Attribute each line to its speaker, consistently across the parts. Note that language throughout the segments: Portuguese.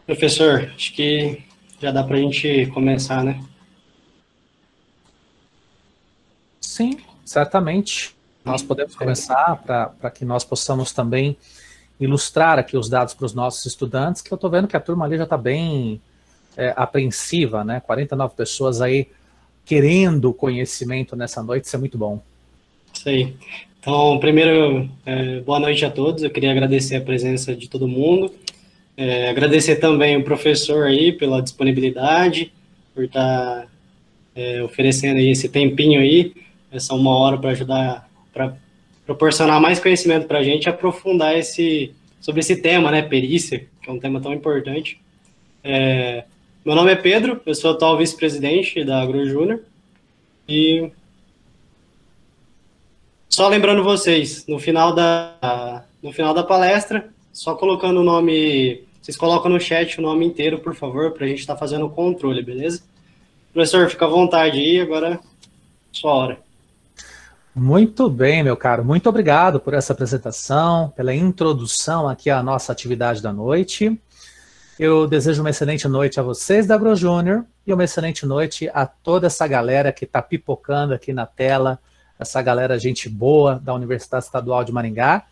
Speaker 1: Professor, acho que já dá para a gente começar, né?
Speaker 2: Sim, certamente. Nós podemos começar para que nós possamos também ilustrar aqui os dados para os nossos estudantes, que eu estou vendo que a turma ali já está bem apreensiva, né? 49 pessoas aí querendo conhecimento nessa noite, isso é muito bom.
Speaker 1: Isso aí. Então, primeiro, boa noite a todos. Eu queria agradecer a presença de todo mundo. Agradecer também o professor aí pela disponibilidade, por estar oferecendo aí esse tempinho aí, essa uma hora para ajudar, para proporcionar mais conhecimento para a gente, aprofundar sobre esse tema, né, perícia, que é um tema tão importante. Meu nome é Pedro, eu sou atual vice-presidente da AgroJúnior e só lembrando vocês, no final da palestra, só colocando o nome, vocês colocam no chat o nome inteiro, por favor, para a gente estar fazendo o controle, beleza? Professor, fica à vontade aí, agora sua hora.
Speaker 2: Muito bem, meu caro. Muito obrigado por essa apresentação, pela introdução aqui à nossa atividade da noite. Eu desejo uma excelente noite a vocês da AgroJúnior e uma excelente noite a toda essa galera que está pipocando aqui na tela, essa galera gente boa da Universidade Estadual de Maringá.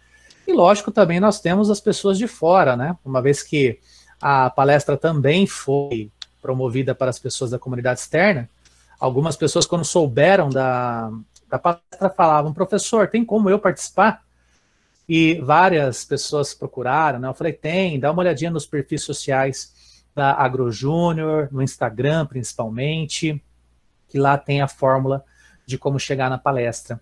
Speaker 2: E lógico, também nós temos as pessoas de fora, né? Uma vez que a palestra também foi promovida para as pessoas da comunidade externa, algumas pessoas, quando souberam da palestra, falavam: professor, tem como eu participar? E várias pessoas procuraram, né? Eu falei: tem, dá uma olhadinha nos perfis sociais da AgroJúnior, no Instagram principalmente, que lá tem a fórmula de como chegar na palestra.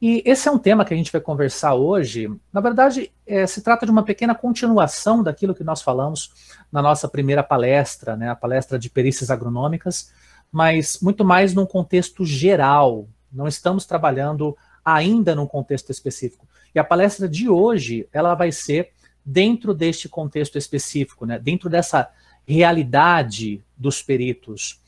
Speaker 2: E esse é um tema que a gente vai conversar hoje. Na verdade, se trata de uma pequena continuação daquilo que nós falamos na nossa primeira palestra, né, a palestra de perícias agronômicas, mas muito mais num contexto geral. Não estamos trabalhando ainda num contexto específico. E a palestra de hoje, ela vai ser dentro deste contexto específico, né, dentro dessa realidade dos peritos.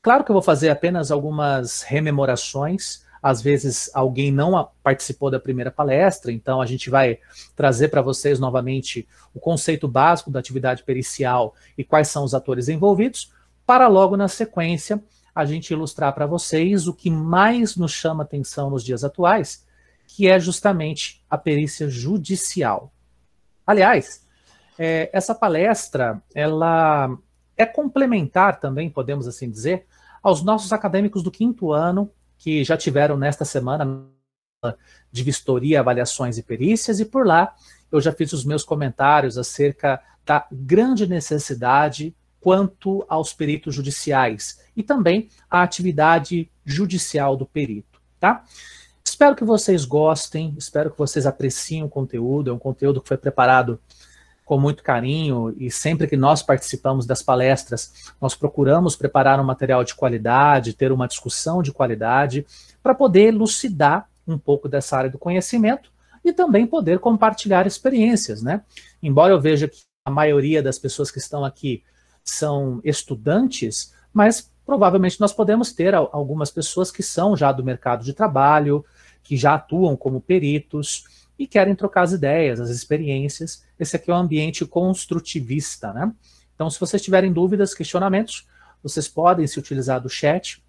Speaker 2: Claro que eu vou fazer apenas algumas rememorações. Às vezes alguém não participou da primeira palestra, então a gente vai trazer para vocês novamente o conceito básico da atividade pericial e quais são os atores envolvidos, para logo na sequência a gente ilustrar para vocês o que mais nos chama atenção nos dias atuais, que é justamente a perícia judicial. Aliás, essa palestra, ela é complementar também, podemos assim dizer, aos nossos acadêmicos do 5º ano, que já tiveram nesta semana de vistoria, avaliações e perícias, e por lá eu já fiz os meus comentários acerca da grande necessidade quanto aos peritos judiciais e também a atividade judicial do perito, tá? Espero que vocês gostem, espero que vocês apreciem o conteúdo. É um conteúdo que foi preparado com muito carinho, e sempre que nós participamos das palestras, nós procuramos preparar um material de qualidade, ter uma discussão de qualidade, para poder elucidar um pouco dessa área do conhecimento e também poder compartilhar experiências, né? Embora eu veja que a maioria das pessoas que estão aqui são estudantes, mas provavelmente nós podemos ter algumas pessoas que são já do mercado de trabalho, que já atuam como peritos, e querem trocar as ideias, as experiências. Esse aqui é um ambiente construtivista, né? Então, se vocês tiverem dúvidas, questionamentos, vocês podem se utilizar do chat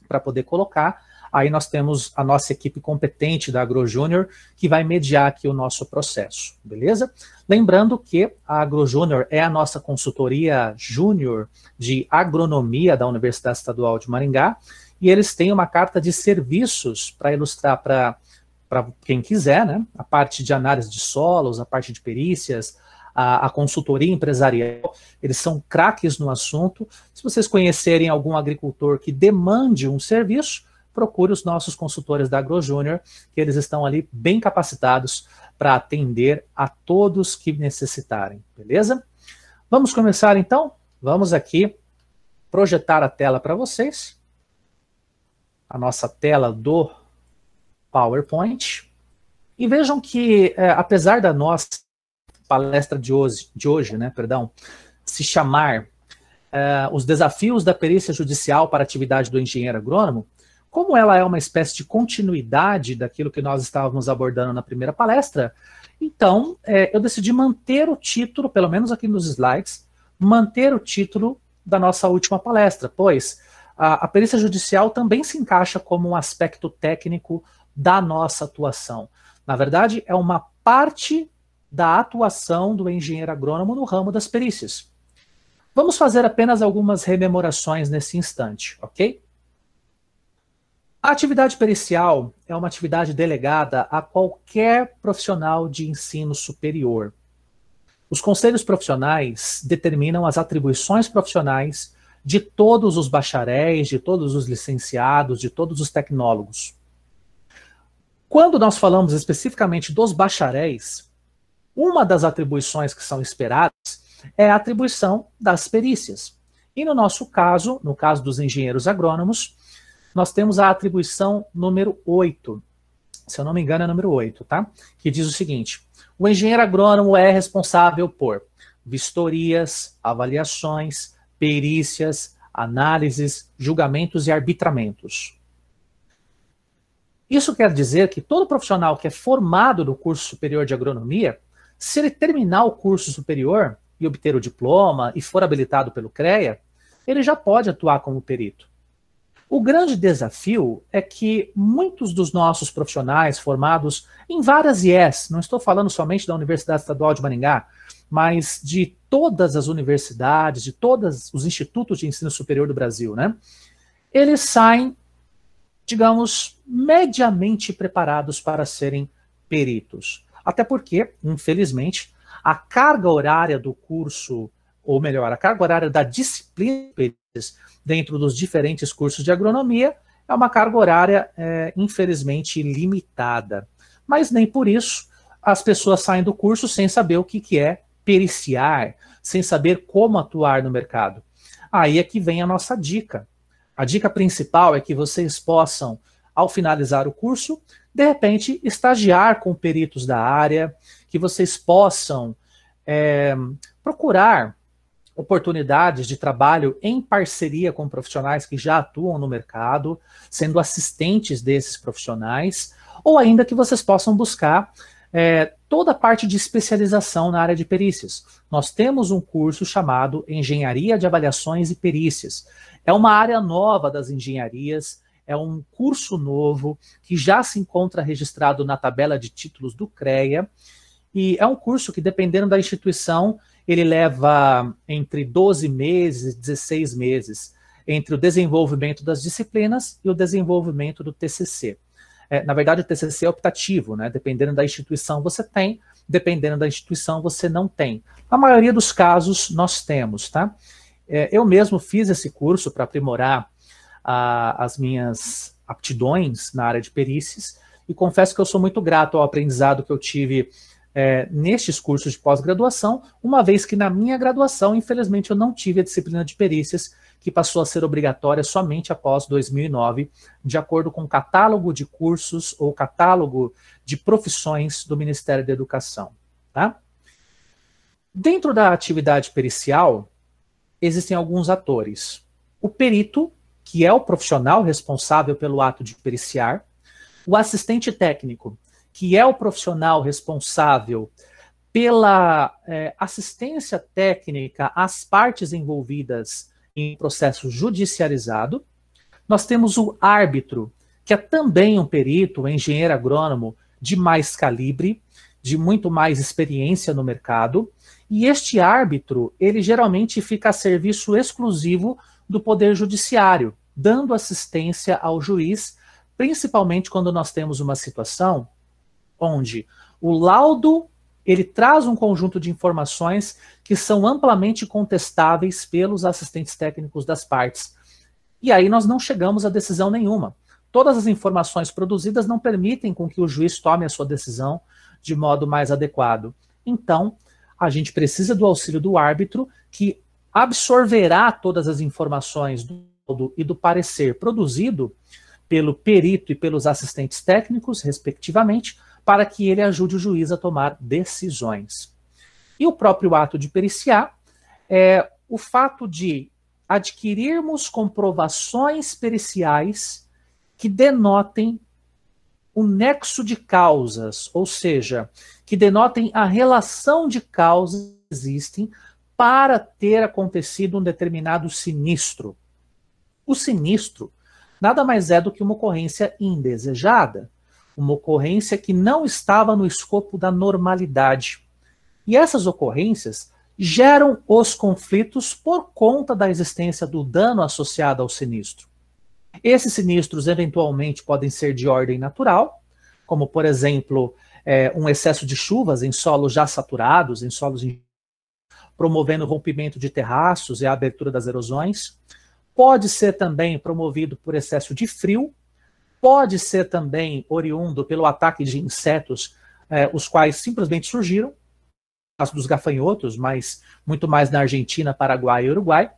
Speaker 2: para poder colocar. Aí nós temos a nossa equipe competente da AgroJúnior, que vai mediar aqui o nosso processo, beleza? Lembrando que a AgroJúnior é a nossa consultoria júnior de agronomia da Universidade Estadual de Maringá, e eles têm uma carta de serviços para ilustrar para quem quiser, né? A parte de análise de solos, a parte de perícias, a consultoria empresarial. Eles são craques no assunto. Se vocês conhecerem algum agricultor que demande um serviço, procure os nossos consultores da AgroJúnior, que eles estão ali bem capacitados para atender a todos que necessitarem, beleza? Vamos começar então? Vamos aqui projetar a tela para vocês. A nossa tela do PowerPoint, e vejam que, apesar da nossa palestra de hoje, né, se chamar os desafios da perícia judicial para a atividade do engenheiro agrônomo, como ela é uma espécie de continuidade daquilo que nós estávamos abordando na primeira palestra, então eu decidi manter o título, pelo menos aqui nos slides, manter o título da nossa última palestra, pois a perícia judicial também se encaixa como um aspecto técnico da nossa atuação. Na verdade, é uma parte da atuação do engenheiro agrônomo no ramo das perícias. Vamos fazer apenas algumas rememorações nesse instante, ok? A atividade pericial é uma atividade delegada a qualquer profissional de ensino superior. Os conselhos profissionais determinam as atribuições profissionais de todos os bacharéis, de todos os licenciados, de todos os tecnólogos. Quando nós falamos especificamente dos bacharéis, uma das atribuições que são esperadas é a atribuição das perícias. E no nosso caso, no caso dos engenheiros agrônomos, nós temos a atribuição número 8. Se eu não me engano, é número 8, tá? Que diz o seguinte: o engenheiro agrônomo é responsável por vistorias, avaliações, perícias, análises, julgamentos e arbitramentos. Isso quer dizer que todo profissional que é formado no curso superior de agronomia, se ele terminar o curso superior e obter o diploma e for habilitado pelo CREA, ele já pode atuar como perito. O grande desafio é que muitos dos nossos profissionais formados em várias IES, não estou falando somente da Universidade Estadual de Maringá, mas de todas as universidades, de todos os institutos de ensino superior do Brasil, né? Eles saem, digamos, mediamente preparados para serem peritos. Até porque, infelizmente, a carga horária do curso, ou melhor, a carga horária da disciplina de perícias dentro dos diferentes cursos de agronomia é uma carga horária, infelizmente, limitada. Mas nem por isso as pessoas saem do curso sem saber o que é periciar, sem saber como atuar no mercado. Aí é que vem a nossa dica. A dica principal é que vocês possam, ao finalizar o curso, de repente, estagiar com peritos da área, que vocês possam procurar oportunidades de trabalho em parceria com profissionais que já atuam no mercado, sendo assistentes desses profissionais, ou ainda que vocês possam buscar toda a parte de especialização na área de perícias. Nós temos um curso chamado Engenharia de Avaliações e Perícias. É uma área nova das engenharias, é um curso novo que já se encontra registrado na tabela de títulos do CREA, e é um curso que, dependendo da instituição, ele leva entre 12 meses e 16 meses entre o desenvolvimento das disciplinas e o desenvolvimento do TCC. Na verdade, o TCC é optativo, né? Dependendo da instituição você tem, dependendo da instituição você não tem. Na maioria dos casos, nós temos, tá? Eu mesmo fiz esse curso para aprimorar as minhas aptidões na área de perícias e confesso que eu sou muito grato ao aprendizado que eu tive nestes cursos de pós-graduação, uma vez que na minha graduação, infelizmente, eu não tive a disciplina de perícias, que passou a ser obrigatória somente após 2009, de acordo com o catálogo de cursos ou catálogo de profissões do Ministério da Educação. Tá? Dentro da atividade pericial, existem alguns atores. O perito, que é o profissional responsável pelo ato de periciar, o assistente técnico, que é o profissional responsável pela assistência técnica às partes envolvidas em processo judicializado. Nós temos o árbitro, que é também um perito, um engenheiro agrônomo de mais calibre, de muito mais experiência no mercado, e este árbitro, ele geralmente fica a serviço exclusivo do Poder Judiciário, dando assistência ao juiz, principalmente quando nós temos uma situação onde o laudo ele traz um conjunto de informações que são amplamente contestáveis pelos assistentes técnicos das partes. E aí nós não chegamos a decisão nenhuma. Todas as informações produzidas não permitem com que o juiz tome a sua decisão de modo mais adequado. Então, a gente precisa do auxílio do árbitro, que absorverá todas as informações do laudo e do parecer produzido pelo perito e pelos assistentes técnicos, respectivamente, para que ele ajude o juiz a tomar decisões. E o próprio ato de periciar é o fato de adquirirmos comprovações periciais que denotem o nexo de causas, ou seja, que denotem a relação de causas que existem para ter acontecido um determinado sinistro. O sinistro nada mais é do que uma ocorrência indesejada, uma ocorrência que não estava no escopo da normalidade. E essas ocorrências geram os conflitos por conta da existência do dano associado ao sinistro. Esses sinistros eventualmente podem ser de ordem natural, como por exemplo, um excesso de chuvas em solos já saturados, em solos promovendo o rompimento de terraços e a abertura das erosões. Pode ser também promovido por excesso de frio, pode ser também oriundo pelo ataque de insetos, os quais simplesmente surgiram, no caso dos gafanhotos, mas muito mais na Argentina, Paraguai e Uruguai,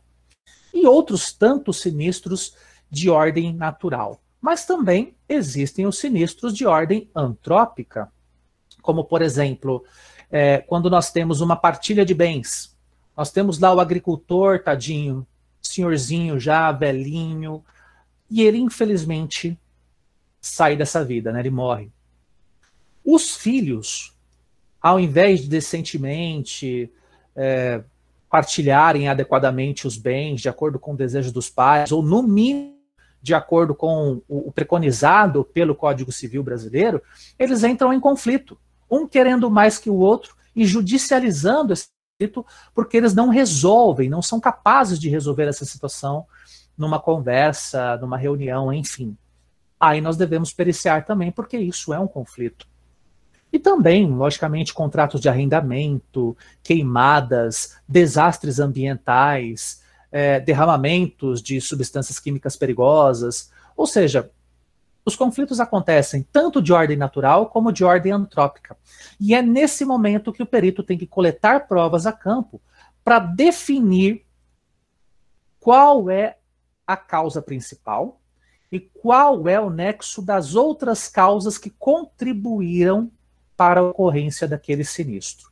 Speaker 2: e outros tantos sinistros de ordem natural. Mas também existem os sinistros de ordem antrópica, como, por exemplo, quando nós temos uma partilha de bens. Nós temos lá o agricultor, tadinho, senhorzinho já, velhinho, e ele, infelizmente, sai dessa vida, né? Ele morre. Os filhos, ao invés de decentemente partilharem adequadamente os bens de acordo com o desejo dos pais, ou no mínimo de acordo com o preconizado pelo Código Civil brasileiro, eles entram em conflito, um querendo mais que o outro e judicializando esse conflito, porque eles não resolvem, não são capazes de resolver essa situação numa conversa, numa reunião, enfim. Aí nós devemos periciar também, porque isso é um conflito. E também, logicamente, contratos de arrendamento, queimadas, desastres ambientais, derramamentos de substâncias químicas perigosas. Ou seja, os conflitos acontecem tanto de ordem natural como de ordem antrópica. E é nesse momento que o perito tem que coletar provas a campo para definir qual é a causa principal e qual é o nexo das outras causas que contribuíram para a ocorrência daquele sinistro.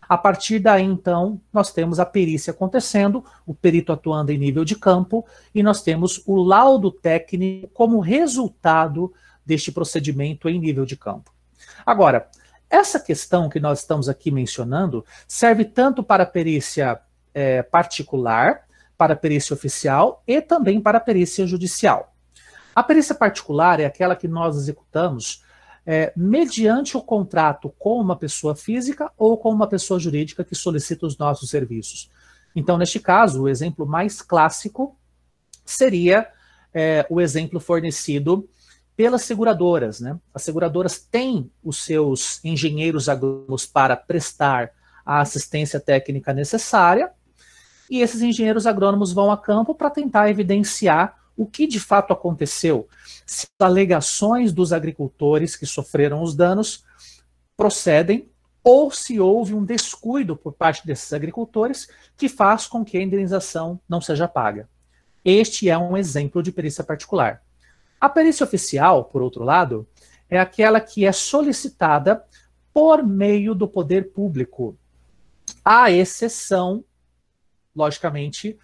Speaker 2: A partir daí, então, nós temos a perícia acontecendo, o perito atuando em nível de campo, e nós temos o laudo técnico como resultado deste procedimento em nível de campo. Agora, essa questão que nós estamos aqui mencionando serve tanto para a perícia particular, para a perícia oficial e também para a perícia judicial. A perícia particular é aquela que nós executamos mediante o contrato com uma pessoa física ou com uma pessoa jurídica que solicita os nossos serviços. Então, neste caso, o exemplo mais clássico seria o exemplo fornecido pelas seguradoras, né? As seguradoras têm os seus engenheiros agrônomos para prestar a assistência técnica necessária, e esses engenheiros agrônomos vão a campo para tentar evidenciar o que de fato aconteceu, se as alegações dos agricultores que sofreram os danos procedem ou se houve um descuido por parte desses agricultores que faz com que a indenização não seja paga. Este é um exemplo de perícia particular. A perícia oficial, por outro lado, é aquela que é solicitada por meio do poder público, à exceção, logicamente,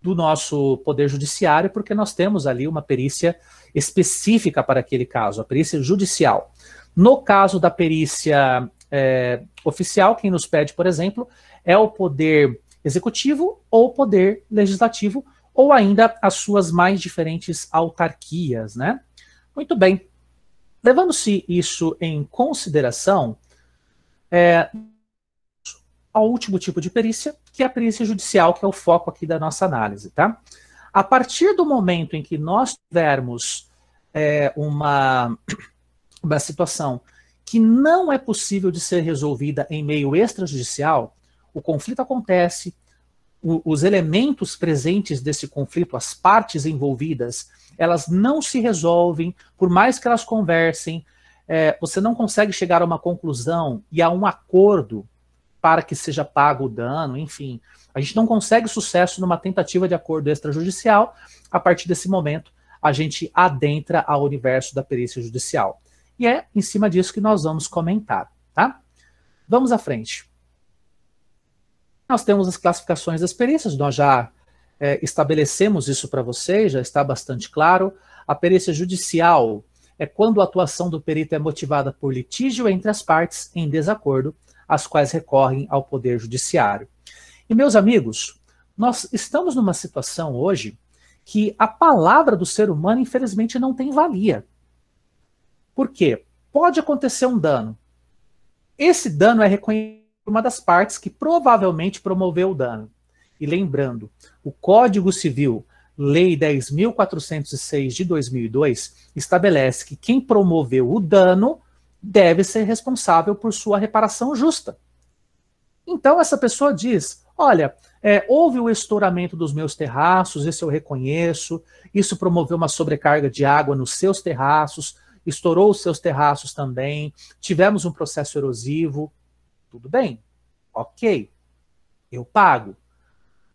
Speaker 2: do nosso poder judiciário, porque nós temos ali uma perícia específica para aquele caso, a perícia judicial. No caso da perícia oficial, quem nos pede, por exemplo, é o poder executivo ou o poder legislativo, ou ainda as suas mais diferentes autarquias, né? Muito bem. Levando-se isso em consideração, ao último tipo de perícia, que é a perícia judicial, que é o foco aqui da nossa análise, tá? A partir do momento em que nós tivermos uma situação que não é possível de ser resolvida em meio extrajudicial, o conflito acontece, os elementos presentes desse conflito, as partes envolvidas, elas não se resolvem, por mais que elas conversem, você não consegue chegar a uma conclusão e a um acordo para que seja pago o dano, enfim. A gente não consegue sucesso numa tentativa de acordo extrajudicial. A partir desse momento, a gente adentra ao universo da perícia judicial. E é em cima disso que nós vamos comentar, tá? Vamos à frente. Nós temos as classificações das perícias, nós já estabelecemos isso para vocês, já está bastante claro. A perícia judicial é quando a atuação do perito é motivada por litígio entre as partes em desacordo. as quais recorrem ao Poder Judiciário. E, meus amigos, nós estamos numa situação hoje que a palavra do ser humano, infelizmente, não tem valia. Por quê? Pode acontecer um dano. Esse dano é reconhecido por uma das partes que provavelmente promoveu o dano. E lembrando, o Código Civil, Lei 10.406 de 2002, estabelece que quem promoveu o dano deve ser responsável por sua reparação justa. Então essa pessoa diz, olha, houve o estouramento dos meus terraços, isso eu reconheço, isso promoveu uma sobrecarga de água nos seus terraços, estourou os seus terraços também, tivemos um processo erosivo, tudo bem, ok, eu pago.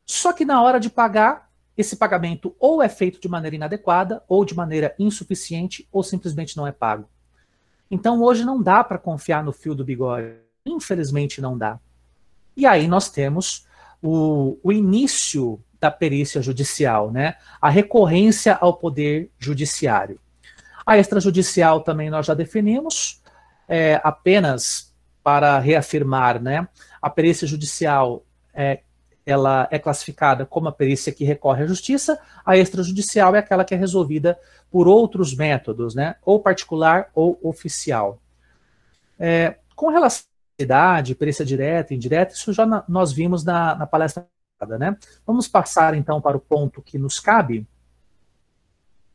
Speaker 2: Só que na hora de pagar, esse pagamento ou é feito de maneira inadequada, ou de maneira insuficiente, ou simplesmente não é pago. Então hoje não dá para confiar no fio do bigode, infelizmente não dá. E aí nós temos o início da perícia judicial, né? A recorrência ao Poder Judiciário. A extrajudicial também nós já definimos, apenas para reafirmar, né? A perícia judicial ela é classificada como a perícia que recorre à justiça, a extrajudicial é aquela que é resolvida por outros métodos, né? Ou particular ou oficial. Com relação à idade, perícia direta e indireta, isso já nós vimos na palestra, né? Vamos passar então para o ponto que nos cabe,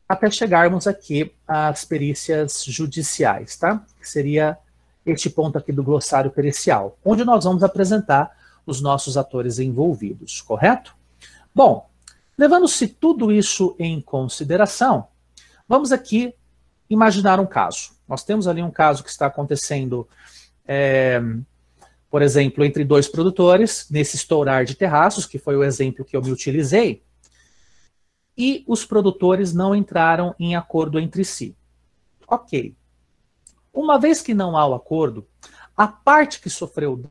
Speaker 2: até chegarmos aqui às perícias judiciais, tá? Que seria este ponto aqui do glossário pericial, onde nós vamos apresentar os nossos atores envolvidos, correto? Bom, levando-se tudo isso em consideração, vamos aqui imaginar um caso. Nós temos ali um caso que está acontecendo, por exemplo, entre dois produtores, nesse estourar de terraços, que foi o exemplo que eu me utilizei, e os produtores não entraram em acordo entre si. Ok. Uma vez que não há o acordo, a parte que sofreu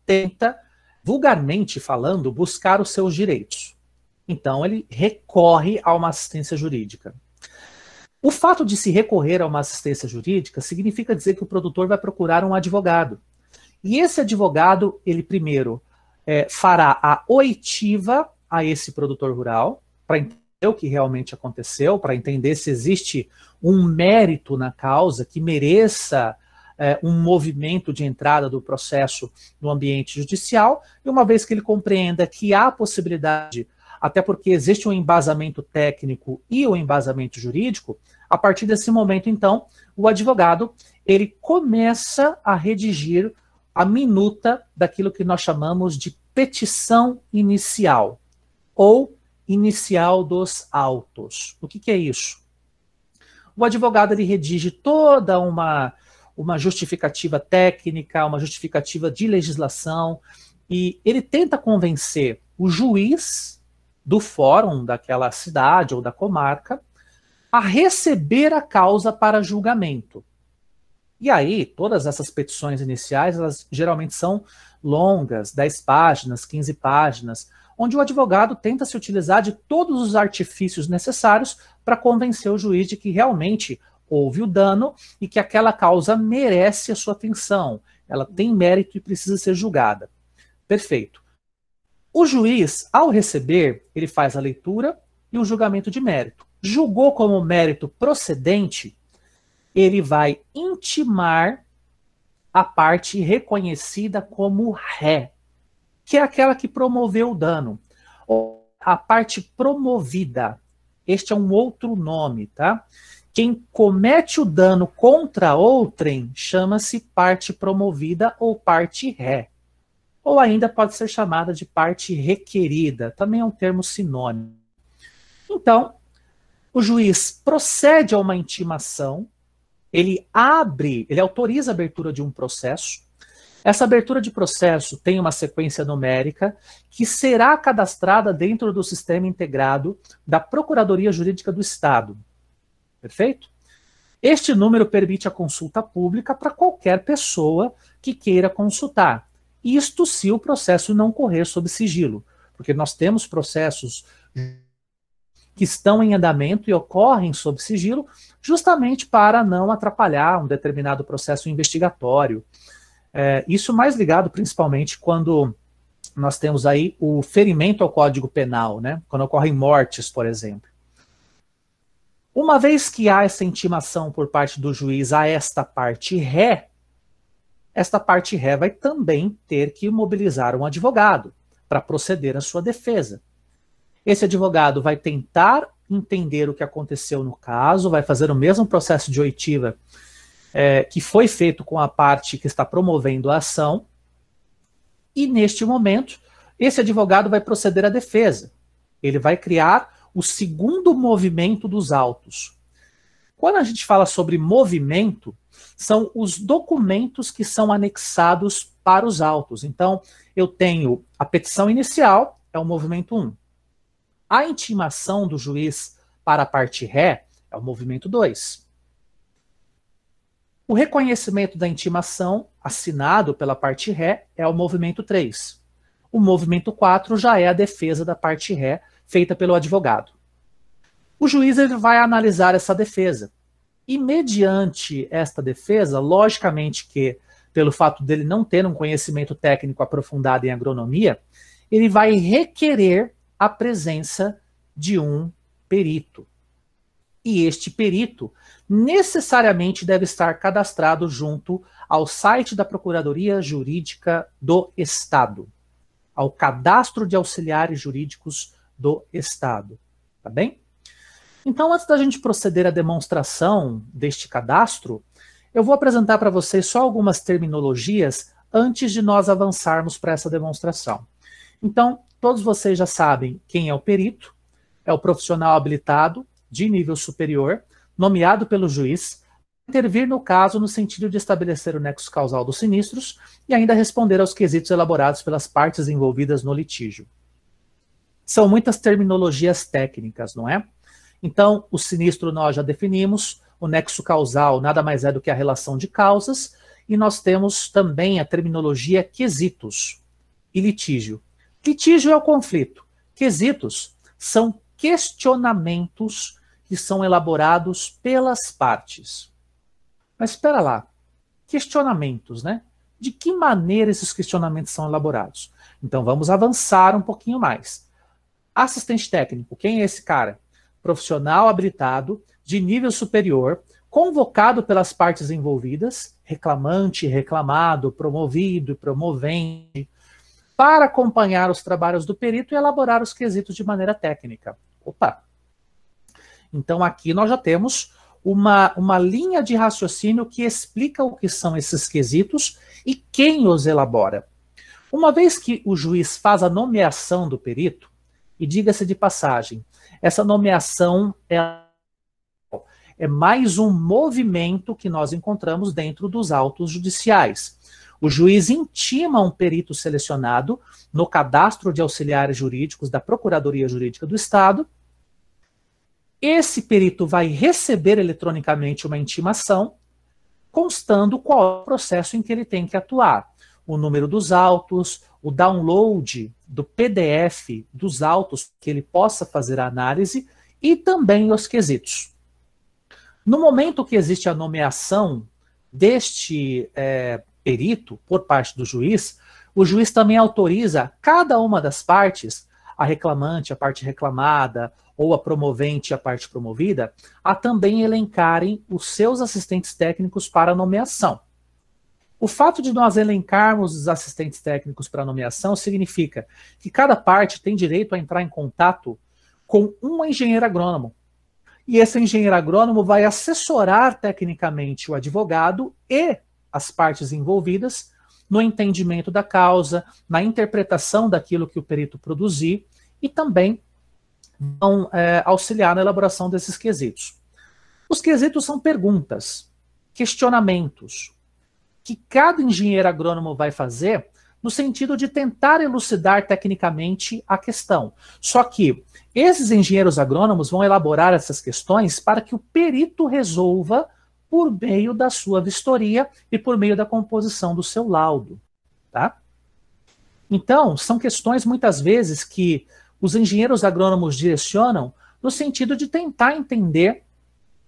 Speaker 2: tenta, vulgarmente falando, buscar os seus direitos. Então ele recorre a uma assistência jurídica. O fato de se recorrer a uma assistência jurídica significa dizer que o produtor vai procurar um advogado. E esse advogado, ele primeiro fará a oitiva a esse produtor rural, para entender o que realmente aconteceu, para entender se existe um mérito na causa que mereça um movimento de entrada do processo no ambiente judicial, e uma vez que ele compreenda que há possibilidade, até porque existe um embasamento técnico e um embasamento jurídico, a partir desse momento, então, o advogado, ele começa a redigir a minuta daquilo que nós chamamos de petição inicial, ou inicial dos autos. O que é isso? O advogado ele redige toda uma justificativa técnica, uma justificativa de legislação, e ele tenta convencer o juiz do fórum daquela cidade ou da comarca a receber a causa para julgamento. E aí, todas essas petições iniciais, elas geralmente são longas, 10 páginas, 15 páginas, onde o advogado tenta se utilizar de todos os artifícios necessários para convencer o juiz de que realmente houve o dano e que aquela causa merece a sua atenção, ela tem mérito e precisa ser julgada. Perfeito. O juiz, ao receber, ele faz a leitura e o julgamento de mérito. Julgou como mérito procedente, ele vai intimar a parte reconhecida como ré, que é aquela que promoveu o dano. Ou a parte promovida. Este é um outro nome, tá? Quem comete o dano contra outrem chama-se parte promovida ou parte ré. Ou ainda pode ser chamada de parte requerida, também é um termo sinônimo. Então, o juiz procede a uma intimação, ele autoriza a abertura de um processo. Essa abertura de processo tem uma sequência numérica que será cadastrada dentro do sistema integrado da Procuradoria Jurídica do Estado. Perfeito? Este número permite a consulta pública para qualquer pessoa que queira consultar. Isto se o processo não correr sob sigilo, porque nós temos processos que estão em andamento e ocorrem sob sigilo justamente para não atrapalhar um determinado processo investigatório. Isso mais ligado principalmente quando nós temos aí o ferimento ao Código Penal, né? Quando ocorrem mortes, por exemplo. Uma vez que há essa intimação por parte do juiz a esta parte ré vai também ter que mobilizar um advogado para proceder à sua defesa. Esse advogado vai tentar entender o que aconteceu no caso, vai fazer o mesmo processo de oitiva que foi feito com a parte que está promovendo a ação, e neste momento, esse advogado vai proceder à defesa. Ele vai criar o segundo movimento dos autos. Quando a gente fala sobre movimento, são os documentos que são anexados para os autos. Então, eu tenho a petição inicial, é o movimento 1. A intimação do juiz para a parte ré é o movimento 2. O reconhecimento da intimação, assinado pela parte ré, é o movimento 3. O movimento 4 já é a defesa da parte ré, feita pelo advogado. O juiz ele vai analisar essa defesa. E mediante esta defesa, logicamente que, pelo fato dele não ter um conhecimento técnico aprofundado em agronomia, ele vai requerer a presença de um perito. E este perito necessariamente deve estar cadastrado junto ao site da Procuradoria Jurídica do Estado, ao Cadastro de Auxiliares Jurídicos do Estado. Tá bem? Então, antes da gente proceder à demonstração deste cadastro, eu vou apresentar para vocês só algumas terminologias antes de nós avançarmos para essa demonstração. Então, todos vocês já sabem quem é o perito, é o profissional habilitado de nível superior, nomeado pelo juiz, intervir no caso no sentido de estabelecer o nexo causal dos sinistros e ainda responder aos quesitos elaborados pelas partes envolvidas no litígio. São muitas terminologias técnicas, não é? Então, o sinistro nós já definimos, o nexo causal nada mais é do que a relação de causas, e nós temos também a terminologia quesitos e litígio. Litígio é o conflito. Quesitos são questionamentos que são elaborados pelas partes. Mas espera lá, questionamentos, né? De que maneira esses questionamentos são elaborados? Então vamos avançar um pouquinho mais. Assistente técnico, quem é esse cara? Profissional habilitado, de nível superior, convocado pelas partes envolvidas, reclamante, reclamado, promovido e promovente, para acompanhar os trabalhos do perito e elaborar os quesitos de maneira técnica. Opa! Então aqui nós já temos uma linha de raciocínio que explica o que são esses quesitos e quem os elabora. Uma vez que o juiz faz a nomeação do perito, e diga-se de passagem, essa nomeação é mais um movimento que nós encontramos dentro dos autos judiciais. O juiz intima um perito selecionado no cadastro de auxiliares jurídicos da Procuradoria Jurídica do Estado. Esse perito vai receber eletronicamente uma intimação, constando qual é o processo em que ele tem que atuar. O número dos autos, o download do PDF dos autos que ele possa fazer a análise e também os quesitos. No momento que existe a nomeação deste perito por parte do juiz, o juiz também autoriza cada uma das partes, a reclamante, a parte reclamada, ou a promovente e a parte promovida, a também elencarem os seus assistentes técnicos para a nomeação. O fato de nós elencarmos os assistentes técnicos para a nomeação significa que cada parte tem direito a entrar em contato com um engenheiro agrônomo. E esse engenheiro agrônomo vai assessorar tecnicamente o advogado e as partes envolvidas no entendimento da causa, na interpretação daquilo que o perito produzir e também vão auxiliar na elaboração desses quesitos. Os quesitos são perguntas, questionamentos, que cada engenheiro agrônomo vai fazer no sentido de tentar elucidar tecnicamente a questão. Só que esses engenheiros agrônomos vão elaborar essas questões para que o perito resolva por meio da sua vistoria e por meio da composição do seu laudo. Tá? Então, são questões muitas vezes que os engenheiros agrônomos direcionam no sentido de tentar entender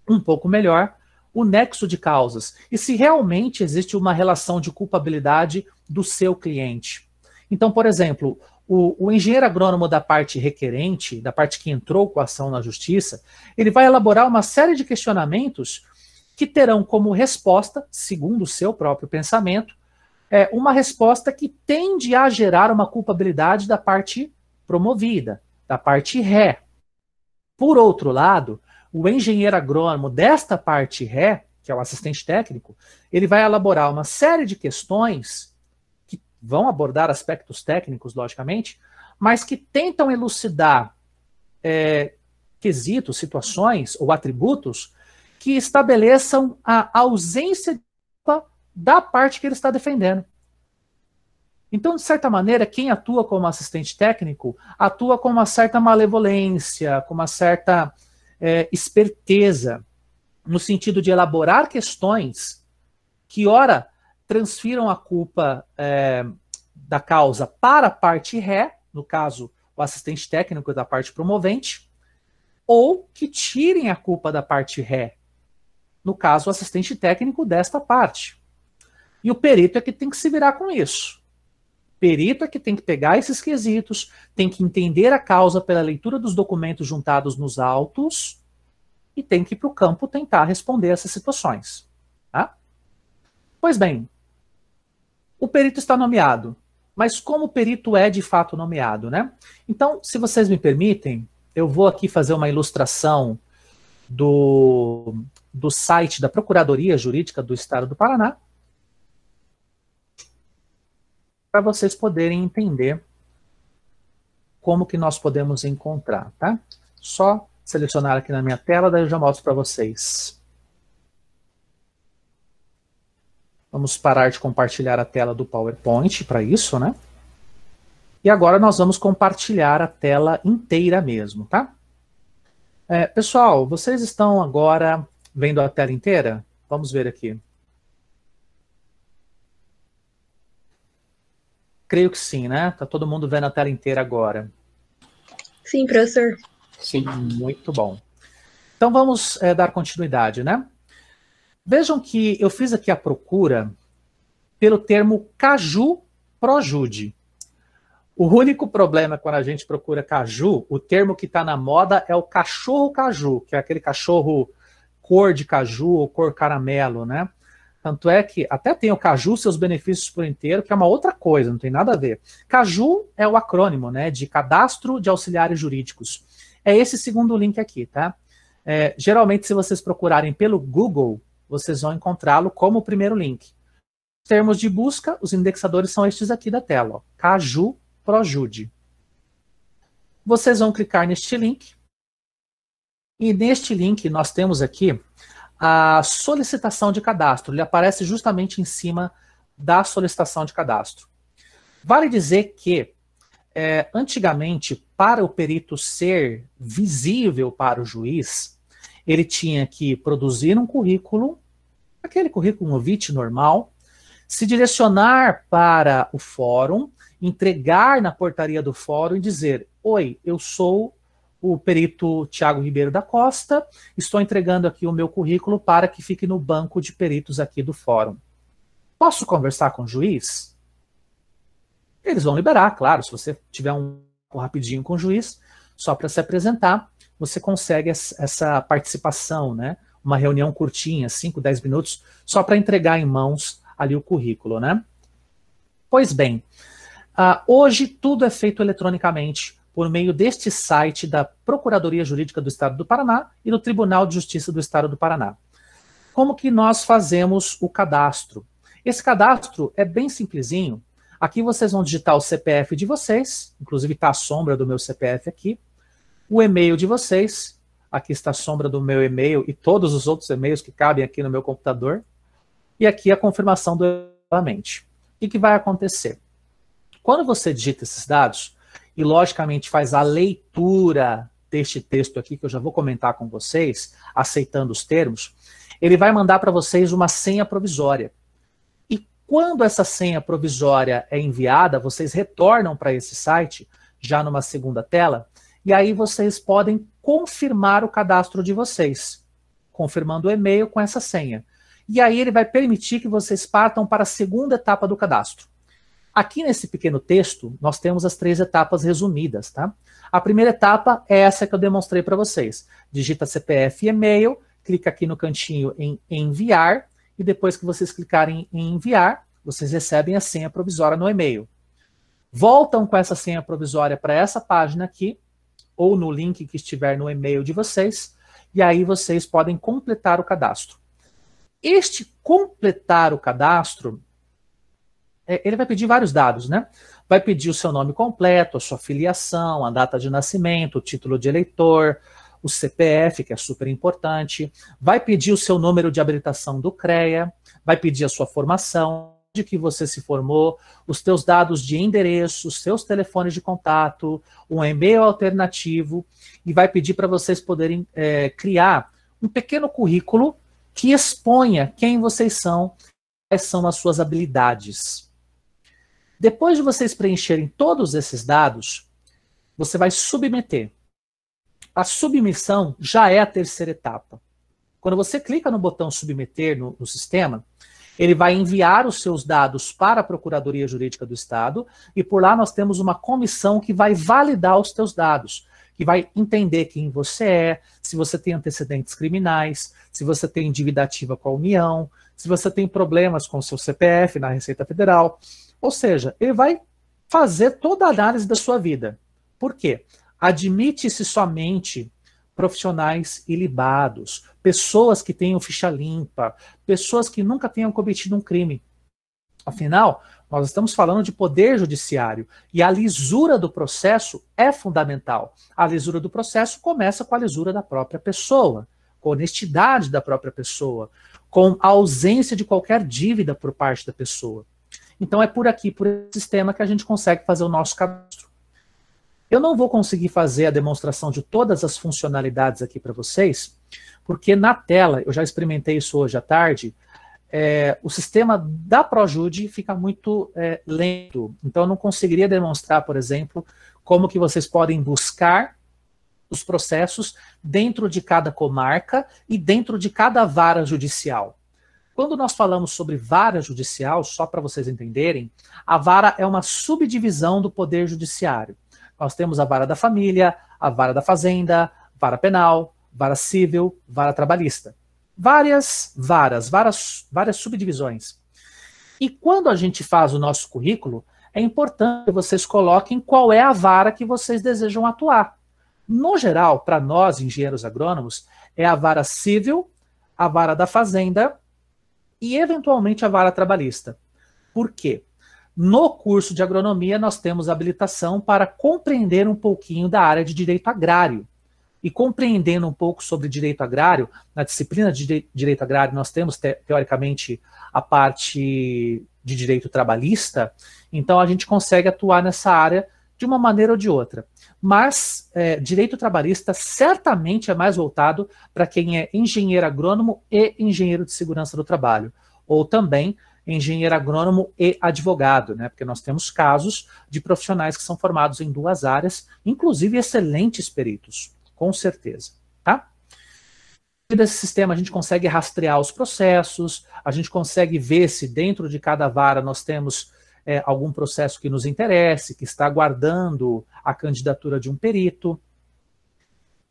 Speaker 2: um pouco melhor o nexo de causas e se realmente existe uma relação de culpabilidade do seu cliente. Então, por exemplo, o engenheiro agrônomo da parte requerente, da parte que entrou com a ação na justiça, ele vai elaborar uma série de questionamentos que terão como resposta, segundo o seu próprio pensamento, uma resposta que tende a gerar uma culpabilidade da parte promovida, da parte ré. Por outro lado, o engenheiro agrônomo desta parte ré, que é o assistente técnico, ele vai elaborar uma série de questões que vão abordar aspectos técnicos, logicamente, mas que tentam elucidar quesitos, situações ou atributos que estabeleçam a ausência de culpa da parte que ele está defendendo. Então, de certa maneira, quem atua como assistente técnico atua com uma certa malevolência, com uma certa esperteza, no sentido de elaborar questões que, ora, transfiram a culpa da causa para a parte ré, no caso, o assistente técnico da parte promovente, ou que tirem a culpa da parte ré, no caso, o assistente técnico desta parte. E o perito é que tem que se virar com isso. O perito é que tem que pegar esses quesitos, tem que entender a causa pela leitura dos documentos juntados nos autos e tem que ir para o campo tentar responder essas situações. Tá? Pois bem, o perito está nomeado, mas como o perito é de fato nomeado, né? Então, se vocês me permitem, eu vou aqui fazer uma ilustração do site da Procuradoria Jurídica do Estado do Paraná, para vocês poderem entender como que nós podemos encontrar, tá? Só selecionar aqui na minha tela, daí eu já mostro para vocês. Vamos parar de compartilhar a tela do PowerPoint para isso, né? E agora nós vamos compartilhar a tela inteira mesmo, tá? Pessoal, vocês estão agora vendo a tela inteira? Vamos ver aqui. Creio que sim, né? Tá todo mundo vendo a tela inteira agora.
Speaker 3: Sim, professor.
Speaker 2: Sim. Muito bom. Então vamos dar continuidade, né? Vejam que eu fiz aqui a procura pelo termo caju projude. O único problema quando a gente procura caju, o termo que está na moda é o cachorro caju, que é aquele cachorro cor de caju ou cor caramelo, né? Tanto é que até tem o caju, seus benefícios por inteiro, que é uma outra coisa, não tem nada a ver. Caju é o acrônimo, né, de Cadastro de Auxiliares Jurídicos. É esse segundo link aqui, tá? Geralmente, se vocês procurarem pelo Google, vocês vão encontrá-lo como o primeiro link. Em termos de busca, os indexadores são estes aqui da tela, ó, Caju Projude. Vocês vão clicar neste link, e neste link nós temos aqui a solicitação de cadastro. Ele aparece justamente em cima da solicitação de cadastro. Vale dizer que, antigamente, para o perito ser visível para o juiz, ele tinha que produzir um currículo, aquele currículo, um VIT normal, se direcionar para o fórum, entregar na portaria do fórum e dizer: oi, eu sou o perito Tiago Ribeiro da Costa, estou entregando aqui o meu currículo para que fique no banco de peritos aqui do fórum. Posso conversar com o juiz? Eles vão liberar, claro, se você tiver um rapidinho com o juiz, só para se apresentar, você consegue essa participação, né? Uma reunião curtinha, 5, 10 minutos, só para entregar em mãos ali o currículo, né? Pois bem, hoje tudo é feito eletronicamente, por meio deste site da Procuradoria Jurídica do Estado do Paraná e do Tribunal de Justiça do Estado do Paraná. Como que nós fazemos o cadastro? Esse cadastro é bem simplesinho. Aqui vocês vão digitar o CPF de vocês, inclusive está a sombra do meu CPF aqui, o e-mail de vocês, aqui está a sombra do meu e-mail e todos os outros e-mails que cabem aqui no meu computador, e aqui a confirmação do e-mail. O que vai acontecer? Quando você digita esses dados, e logicamente faz a leitura deste texto aqui, que eu já vou comentar com vocês, aceitando os termos, ele vai mandar para vocês uma senha provisória. E quando essa senha provisória é enviada, vocês retornam para esse site, já numa segunda tela, e aí vocês podem confirmar o cadastro de vocês. confirmando o e-mail com essa senha. E aí ele vai permitir que vocês partam para a segunda etapa do cadastro. Aqui nesse pequeno texto, nós temos as 3 etapas resumidas, tá? A primeira etapa é essa que eu demonstrei para vocês. Digita CPF e e-mail, clica aqui no cantinho em enviar, e depois que vocês clicarem em enviar, vocês recebem a senha provisória no e-mail. Voltam com essa senha provisória para essa página aqui, ou no link que estiver no e-mail de vocês, e aí vocês podem completar o cadastro. Este completar o cadastro, ele vai pedir vários dados, né? Vai pedir o seu nome completo, a sua filiação, a data de nascimento, o título de eleitor, o CPF, que é super importante, vai pedir o seu número de habilitação do CREA, vai pedir a sua formação, de que você se formou, os teus dados de endereço, os seus telefones de contato, um e-mail alternativo, e vai pedir para vocês poderem criar um pequeno currículo que exponha quem vocês são, quais são as suas habilidades. Depois de vocês preencherem todos esses dados, você vai submeter. A submissão já é a terceira etapa. Quando você clica no botão submeter no sistema, ele vai enviar os seus dados para a Procuradoria Jurídica do Estado e por lá nós temos uma comissão que vai validar os teus dados, que vai entender quem você é, se você tem antecedentes criminais, se você tem dívida ativa com a União, se você tem problemas com o seu CPF na Receita Federal. Ou seja, ele vai fazer toda a análise da sua vida. Por quê? Admite-se somente profissionais ilibados, pessoas que tenham ficha limpa, pessoas que nunca tenham cometido um crime. Afinal, nós estamos falando de poder judiciário e a lisura do processo é fundamental. A lisura do processo começa com a lisura da própria pessoa, com a honestidade da própria pessoa, com a ausência de qualquer dívida por parte da pessoa. Então é por aqui, por esse sistema, que a gente consegue fazer o nosso cadastro. Eu não vou conseguir fazer a demonstração de todas as funcionalidades aqui para vocês, porque na tela, eu já experimentei isso hoje à tarde, o sistema da ProJude fica muito lento. Então eu não conseguiria demonstrar, por exemplo, como que vocês podem buscar os processos dentro de cada comarca e dentro de cada vara judicial. Quando nós falamos sobre vara judicial, só para vocês entenderem, a vara é uma subdivisão do Poder Judiciário. Nós temos a vara da família, a vara da fazenda, vara penal, vara civil, vara trabalhista. Várias varas, várias subdivisões. E quando a gente faz o nosso currículo, é importante que vocês coloquem qual é a vara que vocês desejam atuar. No geral, para nós, engenheiros agrônomos, é a vara civil, a vara da fazenda e, eventualmente, a vara trabalhista. Por quê? No curso de agronomia, nós temos habilitação para compreender um pouquinho da área de direito agrário. E compreendendo um pouco sobre direito agrário, na disciplina de direito agrário, nós temos, teoricamente, a parte de direito trabalhista, então a gente consegue atuar nessa área de uma maneira ou de outra. Mas direito trabalhista certamente é mais voltado para quem é engenheiro agrônomo e engenheiro de segurança do trabalho, ou também engenheiro agrônomo e advogado, né? Porque nós temos casos de profissionais que são formados em duas áreas, inclusive excelentes peritos, com certeza, tá? Desse sistema a gente consegue rastrear os processos, a gente consegue ver se dentro de cada vara nós temos algum processo que nos interesse, que está aguardando a candidatura de um perito.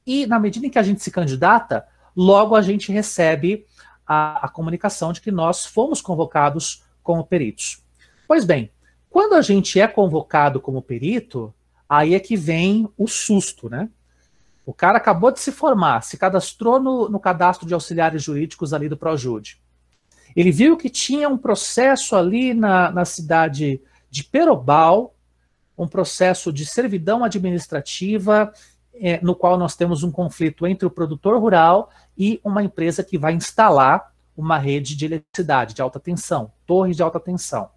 Speaker 2: E na medida em que a gente se candidata, logo a gente recebe a comunicação de que nós fomos convocados como peritos. Pois bem, quando a gente é convocado como perito, aí é que vem o susto, né? O cara acabou de se formar, se cadastrou no cadastro de auxiliares jurídicos ali do ProJude. Ele viu que tinha um processo ali na cidade de Perobal, um processo de servidão administrativa, no qual nós temos um conflito entre o produtor rural e uma empresa que vai instalar uma rede de eletricidade de alta tensão, torres de alta tensão.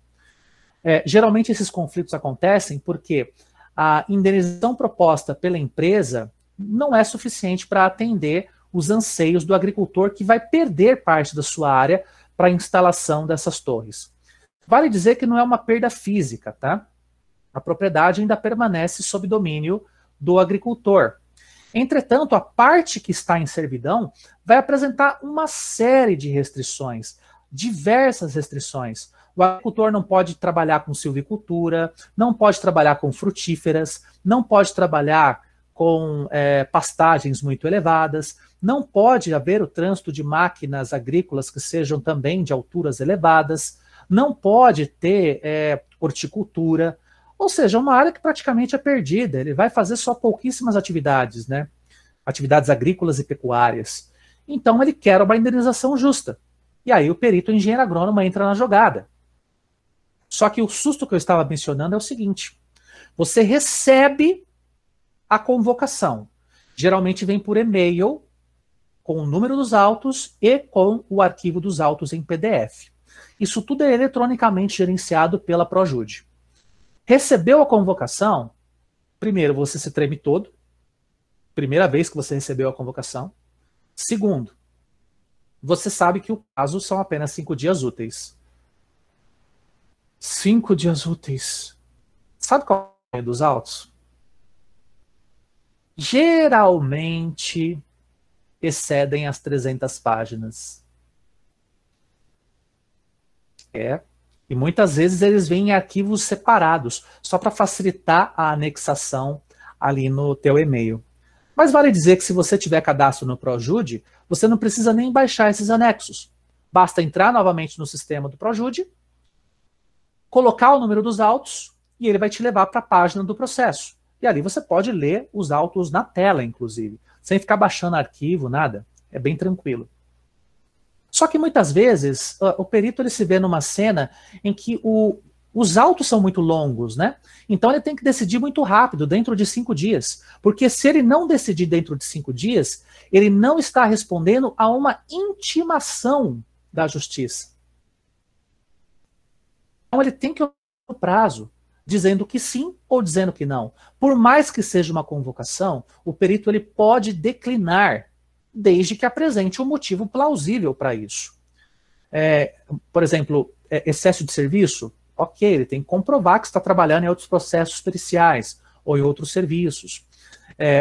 Speaker 2: Geralmente esses conflitos acontecem porque a indenização proposta pela empresa não é suficiente para atender os anseios do agricultor que vai perder parte da sua área para a instalação dessas torres. Vale dizer que não é uma perda física, tá? A propriedade ainda permanece sob domínio do agricultor. Entretanto, a parte que está em servidão vai apresentar uma série de restrições, diversas restrições. O agricultor não pode trabalhar com silvicultura, não pode trabalhar com frutíferas, não pode trabalhar com pastagens muito elevadas, não pode haver o trânsito de máquinas agrícolas que sejam também de alturas elevadas, não pode ter horticultura, ou seja, uma área que praticamente é perdida. Ele vai fazer só pouquíssimas atividades, né? Atividades agrícolas e pecuárias. Então ele quer uma indenização justa. E aí o perito engenheiro agrônomo entra na jogada. Só que o susto que eu estava mencionando é o seguinte: você recebe a convocação. Geralmente vem por e-mail, com o número dos autos e com o arquivo dos autos em PDF. Isso tudo é eletronicamente gerenciado pela Projude. Recebeu a convocação, primeiro, você se treme todo. Primeira vez que você recebeu a convocação. Segundo, você sabe que o prazo são apenas 5 dias úteis. 5 dias úteis. Sabe qual é o dos autos? Geralmente excedem as 300 páginas. E muitas vezes eles vêm em arquivos separados, só para facilitar a anexação ali no teu e-mail. Mas vale dizer que se você tiver cadastro no Projude, você não precisa nem baixar esses anexos. Basta entrar novamente no sistema do Projude, colocar o número dos autos e ele vai te levar para a página do processo. E ali você pode ler os autos na tela, inclusive, sem ficar baixando arquivo, nada. É bem tranquilo. Só que muitas vezes o perito ele se vê numa cena em que os autos são muito longos, né? Então ele tem que decidir muito rápido, dentro de 5 dias. Porque se ele não decidir dentro de 5 dias, ele não está respondendo a uma intimação da justiça. Então ele tem que olhar o prazo, dizendo que sim ou dizendo que não. Por mais que seja uma convocação, o perito ele pode declinar, desde que apresente um motivo plausível para isso. Por exemplo, excesso de serviço. Ok, ele tem que comprovar que está trabalhando em outros processos periciais ou em outros serviços.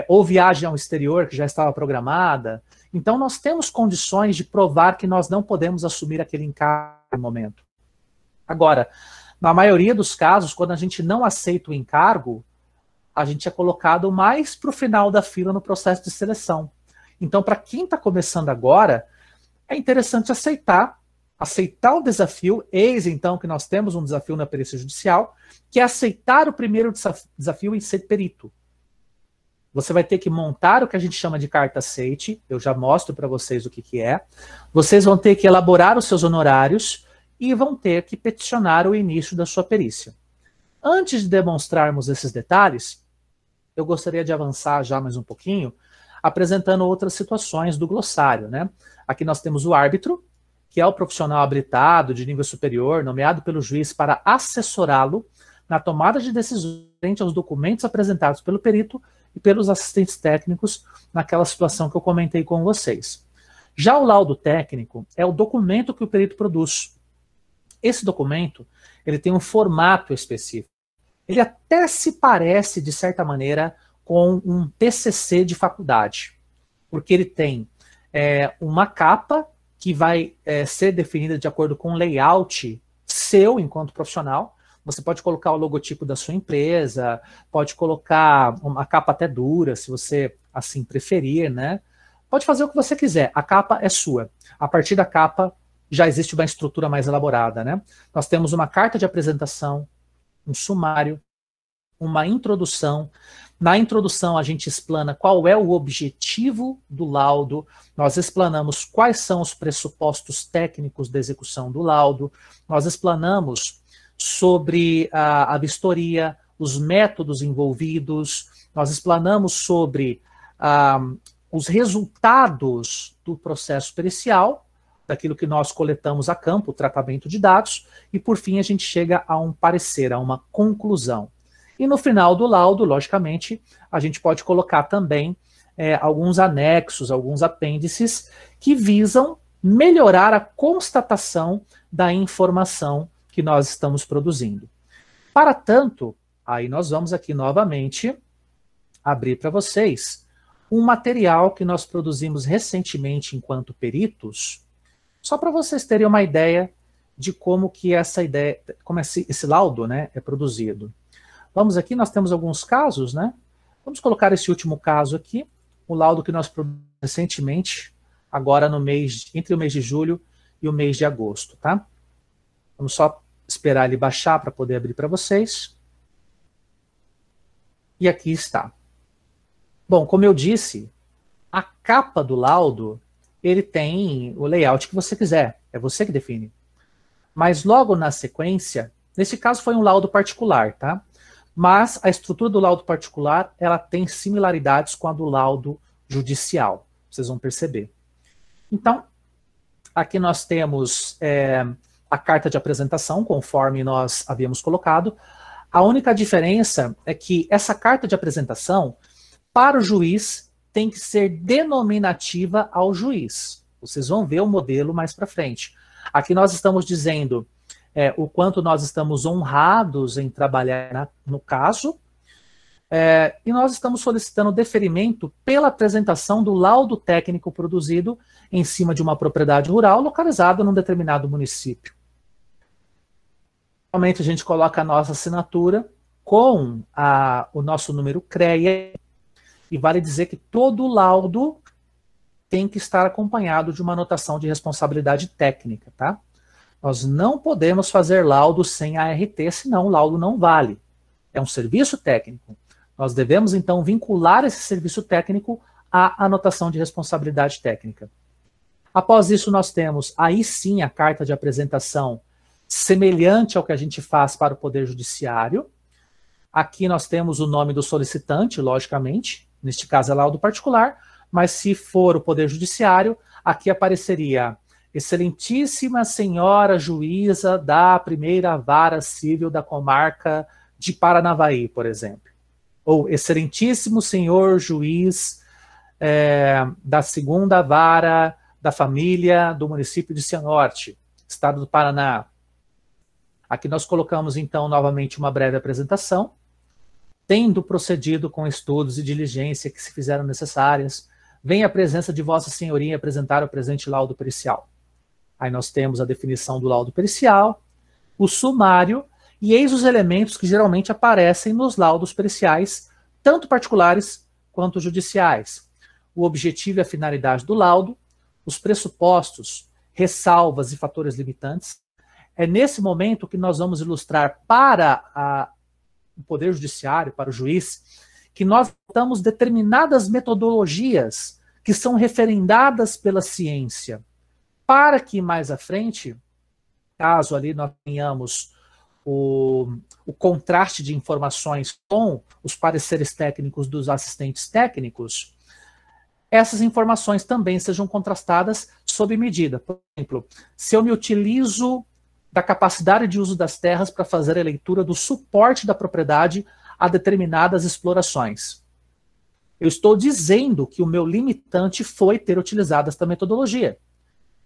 Speaker 2: Ou viagem ao exterior que já estava programada. Então, nós temos condições de provar que nós não podemos assumir aquele encargo no momento. Agora, na maioria dos casos, quando a gente não aceita o encargo, a gente é colocado mais para o final da fila no processo de seleção. Então, para quem está começando agora, é interessante aceitar o desafio. Eis, então, que nós temos um desafio na perícia judicial, que é aceitar o primeiro desafio em ser perito. Você vai ter que montar o que a gente chama de carta aceite, eu já mostro para vocês o que é. Vocês vão ter que elaborar os seus honorários e vão ter que peticionar o início da sua perícia. Antes de demonstrarmos esses detalhes, eu gostaria de avançar já mais um pouquinho, apresentando outras situações do glossário, né? Aqui nós temos o árbitro, que é o profissional habilitado de nível superior, nomeado pelo juiz para assessorá-lo na tomada de decisões frente aos documentos apresentados pelo perito e pelos assistentes técnicos naquela situação que eu comentei com vocês. Já o laudo técnico é o documento que o perito produz. Esse documento, ele tem um formato específico. Ele até se parece, de certa maneira, com um TCC de faculdade, porque ele tem uma capa que vai ser definida de acordo com o layout seu enquanto profissional. Você pode colocar o logotipo da sua empresa, pode colocar uma capa até dura, se você assim preferir, né? Pode fazer o que você quiser, a capa é sua. A partir da capa já existe uma estrutura mais elaborada, né? Nós temos uma carta de apresentação, um sumário, uma introdução. Na introdução, a gente explana qual é o objetivo do laudo, nós explanamos quais são os pressupostos técnicos da execução do laudo, nós explanamos sobre a vistoria, os métodos envolvidos, nós explanamos sobre os resultados do processo pericial, daquilo que nós coletamos a campo, o tratamento de dados, e por fim a gente chega a um parecer, a uma conclusão. E no final do laudo, logicamente, a gente pode colocar também alguns anexos, alguns apêndices que visam melhorar a constatação da informação que nós estamos produzindo. Para tanto, aí nós vamos aqui novamente abrir para vocês um material que nós produzimos recentemente enquanto peritos, só para vocês terem uma ideia de como que esse laudo, né, é produzido. Vamos aqui, nós temos alguns casos, né? Vamos colocar esse último caso aqui, o laudo que nós produzimos recentemente, agora entre o mês de julho e o mês de agosto, tá? Vamos só esperar ele baixar para poder abrir para vocês. E aqui está. Bom, como eu disse, a capa do laudo, ele tem o layout que você quiser, é você que define. Mas logo na sequência, nesse caso foi um laudo particular, tá? Mas a estrutura do laudo particular, ela tem similaridades com a do laudo judicial, vocês vão perceber. Então, aqui nós temos a carta de apresentação, conforme nós havíamos colocado. A única diferença é que essa carta de apresentação, para o juiz, tem que ser denominativa ao juiz. Vocês vão ver o modelo mais para frente. Aqui nós estamos dizendo o quanto nós estamos honrados em trabalhar no caso, e nós estamos solicitando deferimento pela apresentação do laudo técnico produzido em cima de uma propriedade rural localizada num determinado município. Normalmente a gente coloca a nossa assinatura com o nosso número CREA, e vale dizer que todo laudo tem que estar acompanhado de uma anotação de responsabilidade técnica, tá? Nós não podemos fazer laudo sem ART, senão o laudo não vale. É um serviço técnico. Nós devemos, então, vincular esse serviço técnico à anotação de responsabilidade técnica. Após isso, nós temos, aí sim, a carta de apresentação semelhante ao que a gente faz para o Poder Judiciário. Aqui nós temos o nome do solicitante, logicamente, neste caso é laudo particular, mas se for o Poder Judiciário, aqui apareceria Excelentíssima Senhora Juíza da Primeira Vara Civil da Comarca de Paranavaí, por exemplo. Ou Excelentíssimo Senhor Juiz da Segunda Vara da Família do município de Cianorte, Estado do Paraná. Aqui nós colocamos, então, novamente uma breve apresentação, tendo procedido com estudos e diligência que se fizeram necessárias, vem a presença de Vossa Senhoria apresentar o presente laudo pericial. Aí nós temos a definição do laudo pericial, o sumário, e eis os elementos que geralmente aparecem nos laudos periciais, tanto particulares quanto judiciais. O objetivo e a finalidade do laudo, os pressupostos, ressalvas e fatores limitantes. É nesse momento que nós vamos ilustrar para o Poder Judiciário, para o juiz, que nós temos determinadas metodologias que são referendadas pela ciência, para que mais à frente, caso ali nós tenhamos o contraste de informações com os pareceres técnicos dos assistentes técnicos, essas informações também sejam contrastadas sob medida. Por exemplo, se eu me utilizo da capacidade de uso das terras para fazer a leitura do suporte da propriedade a determinadas explorações. Eu estou dizendo que o meu limitante foi ter utilizado esta metodologia.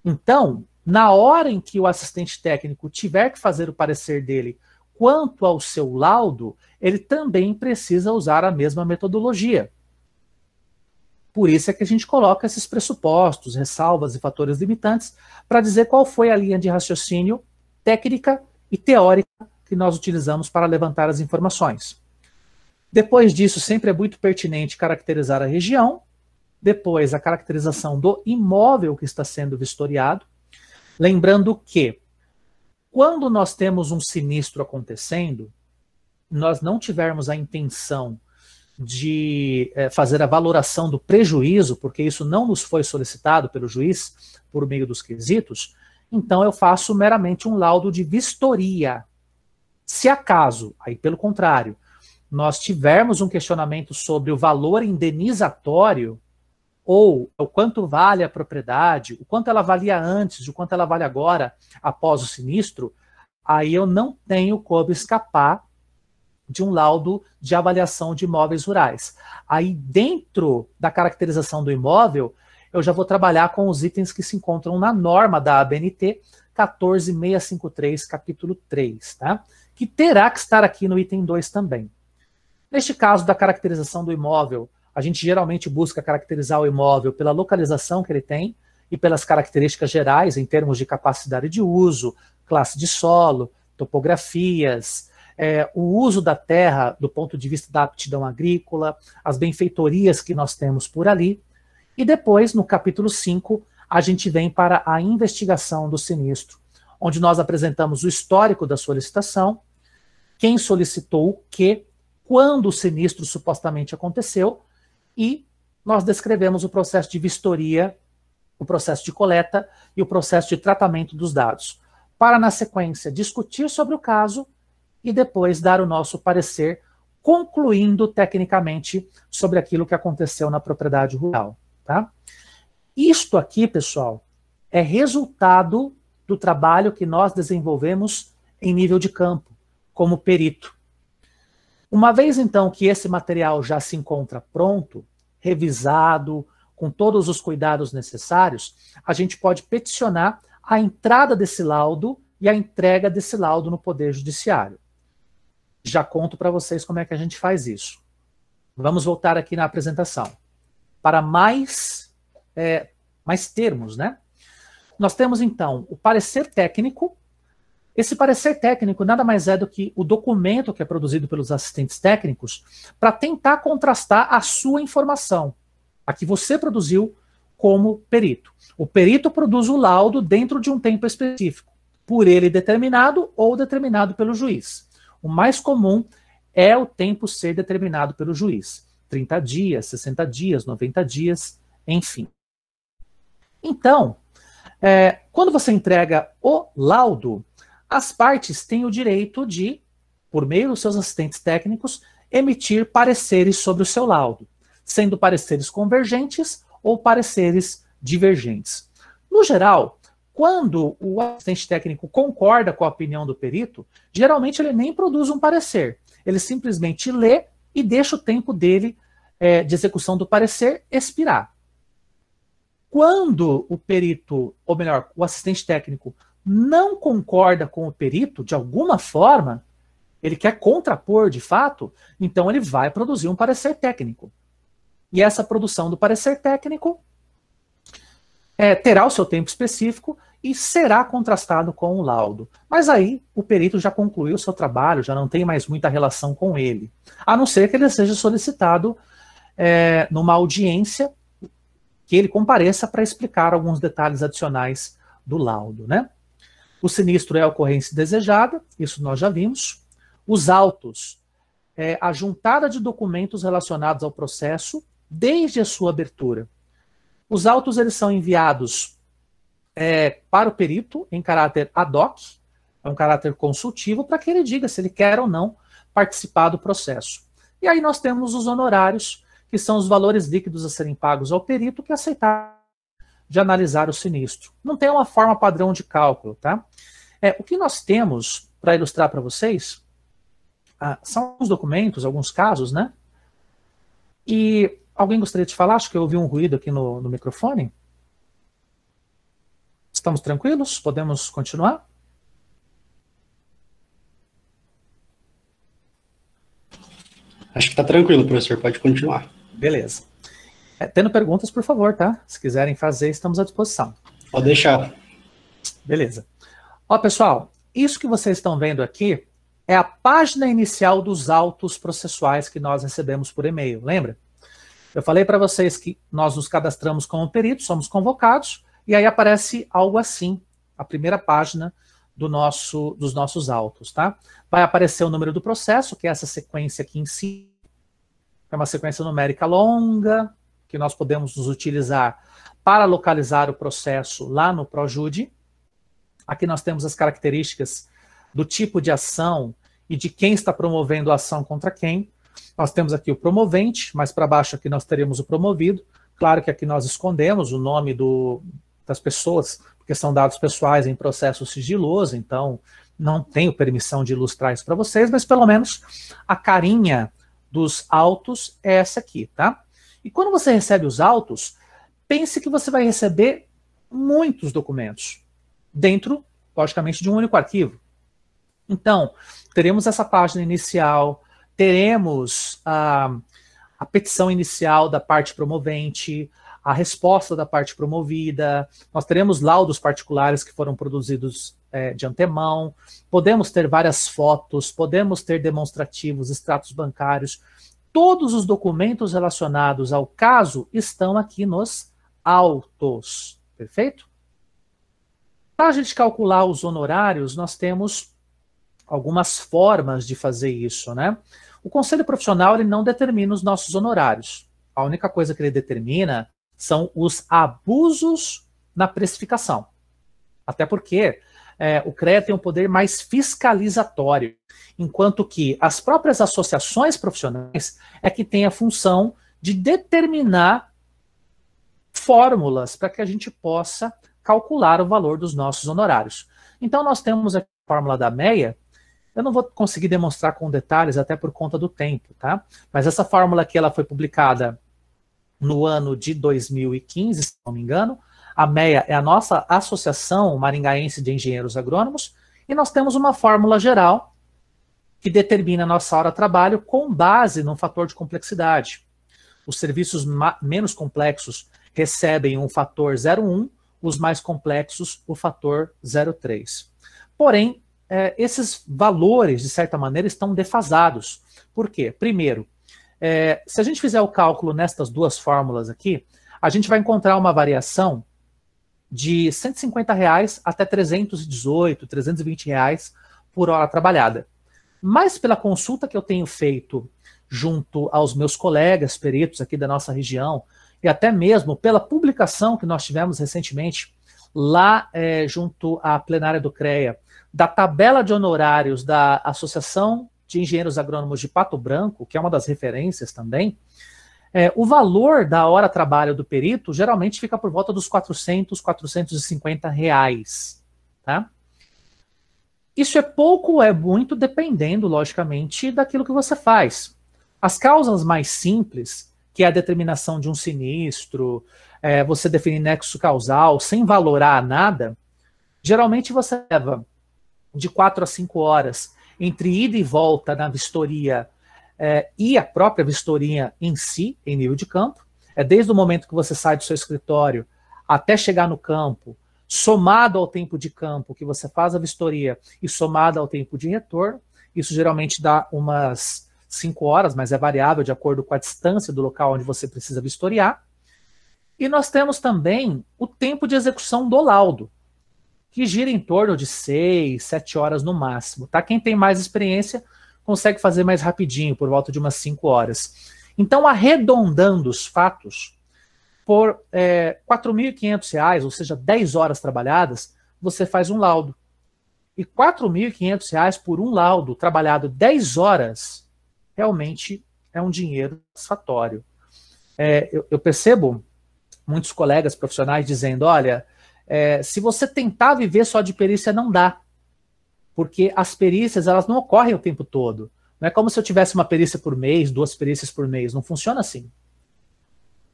Speaker 2: Então, na hora em que o assistente técnico tiver que fazer o parecer dele quanto ao seu laudo, ele também precisa usar a mesma metodologia. Por isso é que a gente coloca esses pressupostos, ressalvas e fatores limitantes para dizer qual foi a linha de raciocínio técnica e teórica que nós utilizamos para levantar as informações. Depois disso, sempre é muito pertinente caracterizar a região, depois a caracterização do imóvel que está sendo vistoriado, lembrando que quando nós temos um sinistro acontecendo, nós não tivermos a intenção de fazer a valoração do prejuízo, porque isso não nos foi solicitado pelo juiz por meio dos quesitos, então eu faço meramente um laudo de vistoria. Se acaso, aí pelo contrário, nós tivermos um questionamento sobre o valor indenizatório, ou o quanto vale a propriedade, o quanto ela valia antes, o quanto ela vale agora, após o sinistro, aí eu não tenho como escapar de um laudo de avaliação de imóveis rurais. Aí dentro da caracterização do imóvel, eu já vou trabalhar com os itens que se encontram na norma da ABNT 14653, capítulo 3, tá? Que terá que estar aqui no item 2 também. Neste caso da caracterização do imóvel, a gente geralmente busca caracterizar o imóvel pela localização que ele tem e pelas características gerais em termos de capacidade de uso, classe de solo, topografias, o uso da terra do ponto de vista da aptidão agrícola, as benfeitorias que nós temos por ali. E depois, no capítulo 5, a gente vem para a investigação do sinistro, onde nós apresentamos o histórico da solicitação, quem solicitou o quê, quando o sinistro supostamente aconteceu, e nós descrevemos o processo de vistoria, o processo de coleta e o processo de tratamento dos dados, para, na sequência, discutir sobre o caso e depois dar o nosso parecer, concluindo tecnicamente sobre aquilo que aconteceu na propriedade rural. Tá? Isto aqui, pessoal, é resultado do trabalho que nós desenvolvemos em nível de campo, como perito. Uma vez, então, que esse material já se encontra pronto, revisado, com todos os cuidados necessários, a gente pode peticionar a entrada desse laudo e a entrega desse laudo no Poder Judiciário. Já conto para vocês como é que a gente faz isso. Vamos voltar aqui na apresentação. Para mais termos, né? Nós temos, então, o parecer técnico. Esse parecer técnico nada mais é do que o documento que é produzido pelos assistentes técnicos para tentar contrastar a sua informação, a que você produziu como perito. O perito produz o laudo dentro de um tempo específico, por ele determinado ou determinado pelo juiz. O mais comum é o tempo ser determinado pelo juiz. 30 dias, 60 dias, 90 dias, enfim. Então, quando você entrega o laudo, as partes têm o direito de, por meio dos seus assistentes técnicos, emitir pareceres sobre o seu laudo, sendo pareceres convergentes ou pareceres divergentes. No geral, quando o assistente técnico concorda com a opinião do perito, geralmente ele nem produz um parecer, ele simplesmente lê e deixa o tempo dele de execução do parecer expirar. Quando o perito, ou melhor, o assistente técnico, não concorda com o perito, de alguma forma, ele quer contrapor de fato, então ele vai produzir um parecer técnico. E essa produção do parecer técnico terá o seu tempo específico e será contrastado com o laudo. Mas aí o perito já concluiu o seu trabalho, já não tem mais muita relação com ele, a não ser que ele seja solicitado numa audiência que ele compareça para explicar alguns detalhes adicionais do laudo, né? O sinistro é a ocorrência desejada, isso nós já vimos. Os autos é a juntada de documentos relacionados ao processo desde a sua abertura. Os autos eles são enviados para o perito em caráter ad hoc, é um caráter consultivo, para que ele diga se ele quer ou não participar do processo. E aí nós temos os honorários, que são os valores líquidos a serem pagos ao perito que aceitar de analisar o sinistro. Não tem uma forma padrão de cálculo, tá? O que nós temos, para ilustrar para vocês, são os documentos, alguns casos, né? E alguém gostaria de falar? Acho que eu ouvi um ruído aqui no microfone. Estamos tranquilos? Podemos continuar?
Speaker 1: Acho que está tranquilo, professor. Pode continuar.
Speaker 2: Beleza. Tendo perguntas, por favor, tá? Se quiserem fazer, estamos à disposição.
Speaker 1: Pode deixar.
Speaker 2: Beleza. Ó, pessoal, isso que vocês estão vendo aqui é a página inicial dos autos processuais que nós recebemos por e-mail, lembra? Eu falei para vocês que nós nos cadastramos como peritos, somos convocados, e aí aparece algo assim, a primeira página dos nossos autos, tá? Vai aparecer o número do processo, que é essa sequência aqui em si, é uma sequência numérica longa, que nós podemos nos utilizar para localizar o processo lá no ProJude. Aqui nós temos as características do tipo de ação e de quem está promovendo a ação contra quem. Nós temos aqui o promovente, mais para baixo aqui nós teremos o promovido. Claro que aqui nós escondemos o nome das pessoas, porque são dados pessoais em processo sigiloso, então não tenho permissão de ilustrar isso para vocês, mas pelo menos a carinha dos autos é essa aqui, tá? E quando você recebe os autos, pense que você vai receber muitos documentos dentro, logicamente, de um único arquivo. Então, teremos essa página inicial, teremos a a petição inicial da parte promovente, a resposta da parte promovida, nós teremos laudos particulares que foram produzidos de antemão, podemos ter várias fotos, podemos ter demonstrativos, extratos bancários, todos os documentos relacionados ao caso estão aqui nos autos, perfeito? Para a gente calcular os honorários, nós temos algumas formas de fazer isso, né? O conselho profissional ele não determina os nossos honorários. A única coisa que ele determina são os abusos na precificação. Até porque o CREA tem um poder mais fiscalizatório, enquanto que as próprias associações profissionais é que têm a função de determinar fórmulas para que a gente possa calcular o valor dos nossos honorários. Então nós temos aqui a fórmula da MEA. Eu não vou conseguir demonstrar com detalhes, até por conta do tempo, tá? Mas essa fórmula aqui, ela foi publicada no ano de 2015, se não me engano. A MEA é a nossa Associação Maringaense de Engenheiros Agrônomos, e nós temos uma fórmula geral que determina a nossa hora-trabalho com base no fator de complexidade. Os serviços menos complexos recebem um fator 0,1, os mais complexos o fator 0,3. Porém, esses valores, de certa maneira, estão defasados. Por quê? Primeiro, se a gente fizer o cálculo nestas duas fórmulas aqui, a gente vai encontrar uma variação de R$ 150 até R$ 318, R$ 320 por hora trabalhada. Mas pela consulta que eu tenho feito junto aos meus colegas peritos aqui da nossa região, e até mesmo pela publicação que nós tivemos recentemente lá junto à plenária do CREA, da tabela de honorários da Associação de Engenheiros Agrônomos de Pato Branco, que é uma das referências também, o valor da hora trabalho do perito geralmente fica por volta dos R$ 400, R$ 450, tá? Isso é pouco ou é muito, dependendo, logicamente, daquilo que você faz. As causas mais simples, que é a determinação de um sinistro, você definir nexo causal sem valorar nada, geralmente você leva de 4 a 5 horas entre ida e volta na vistoria e a própria vistoria em si, em nível de campo. Desde o momento que você sai do seu escritório até chegar no campo, somado ao tempo de campo que você faz a vistoria e somado ao tempo de retorno. Isso geralmente dá umas 5 horas, mas é variável de acordo com a distância do local onde você precisa vistoriar. E nós temos também o tempo de execução do laudo, que gira em torno de 6, 7 horas no máximo. Tá? Quem tem mais experiência consegue fazer mais rapidinho, por volta de umas 5 horas. Então, arredondando os fatos, por R$ 4.500, ou seja, 10 horas trabalhadas, você faz um laudo. E R$ 4.500 por um laudo trabalhado 10 horas, realmente é um dinheiro satisfatório. Eu percebo muitos colegas profissionais dizendo, olha, se você tentar viver só de perícia, não dá. Porque as perícias, elas não ocorrem o tempo todo. Não é como se eu tivesse uma perícia por mês, 2 perícias por mês. Não funciona assim.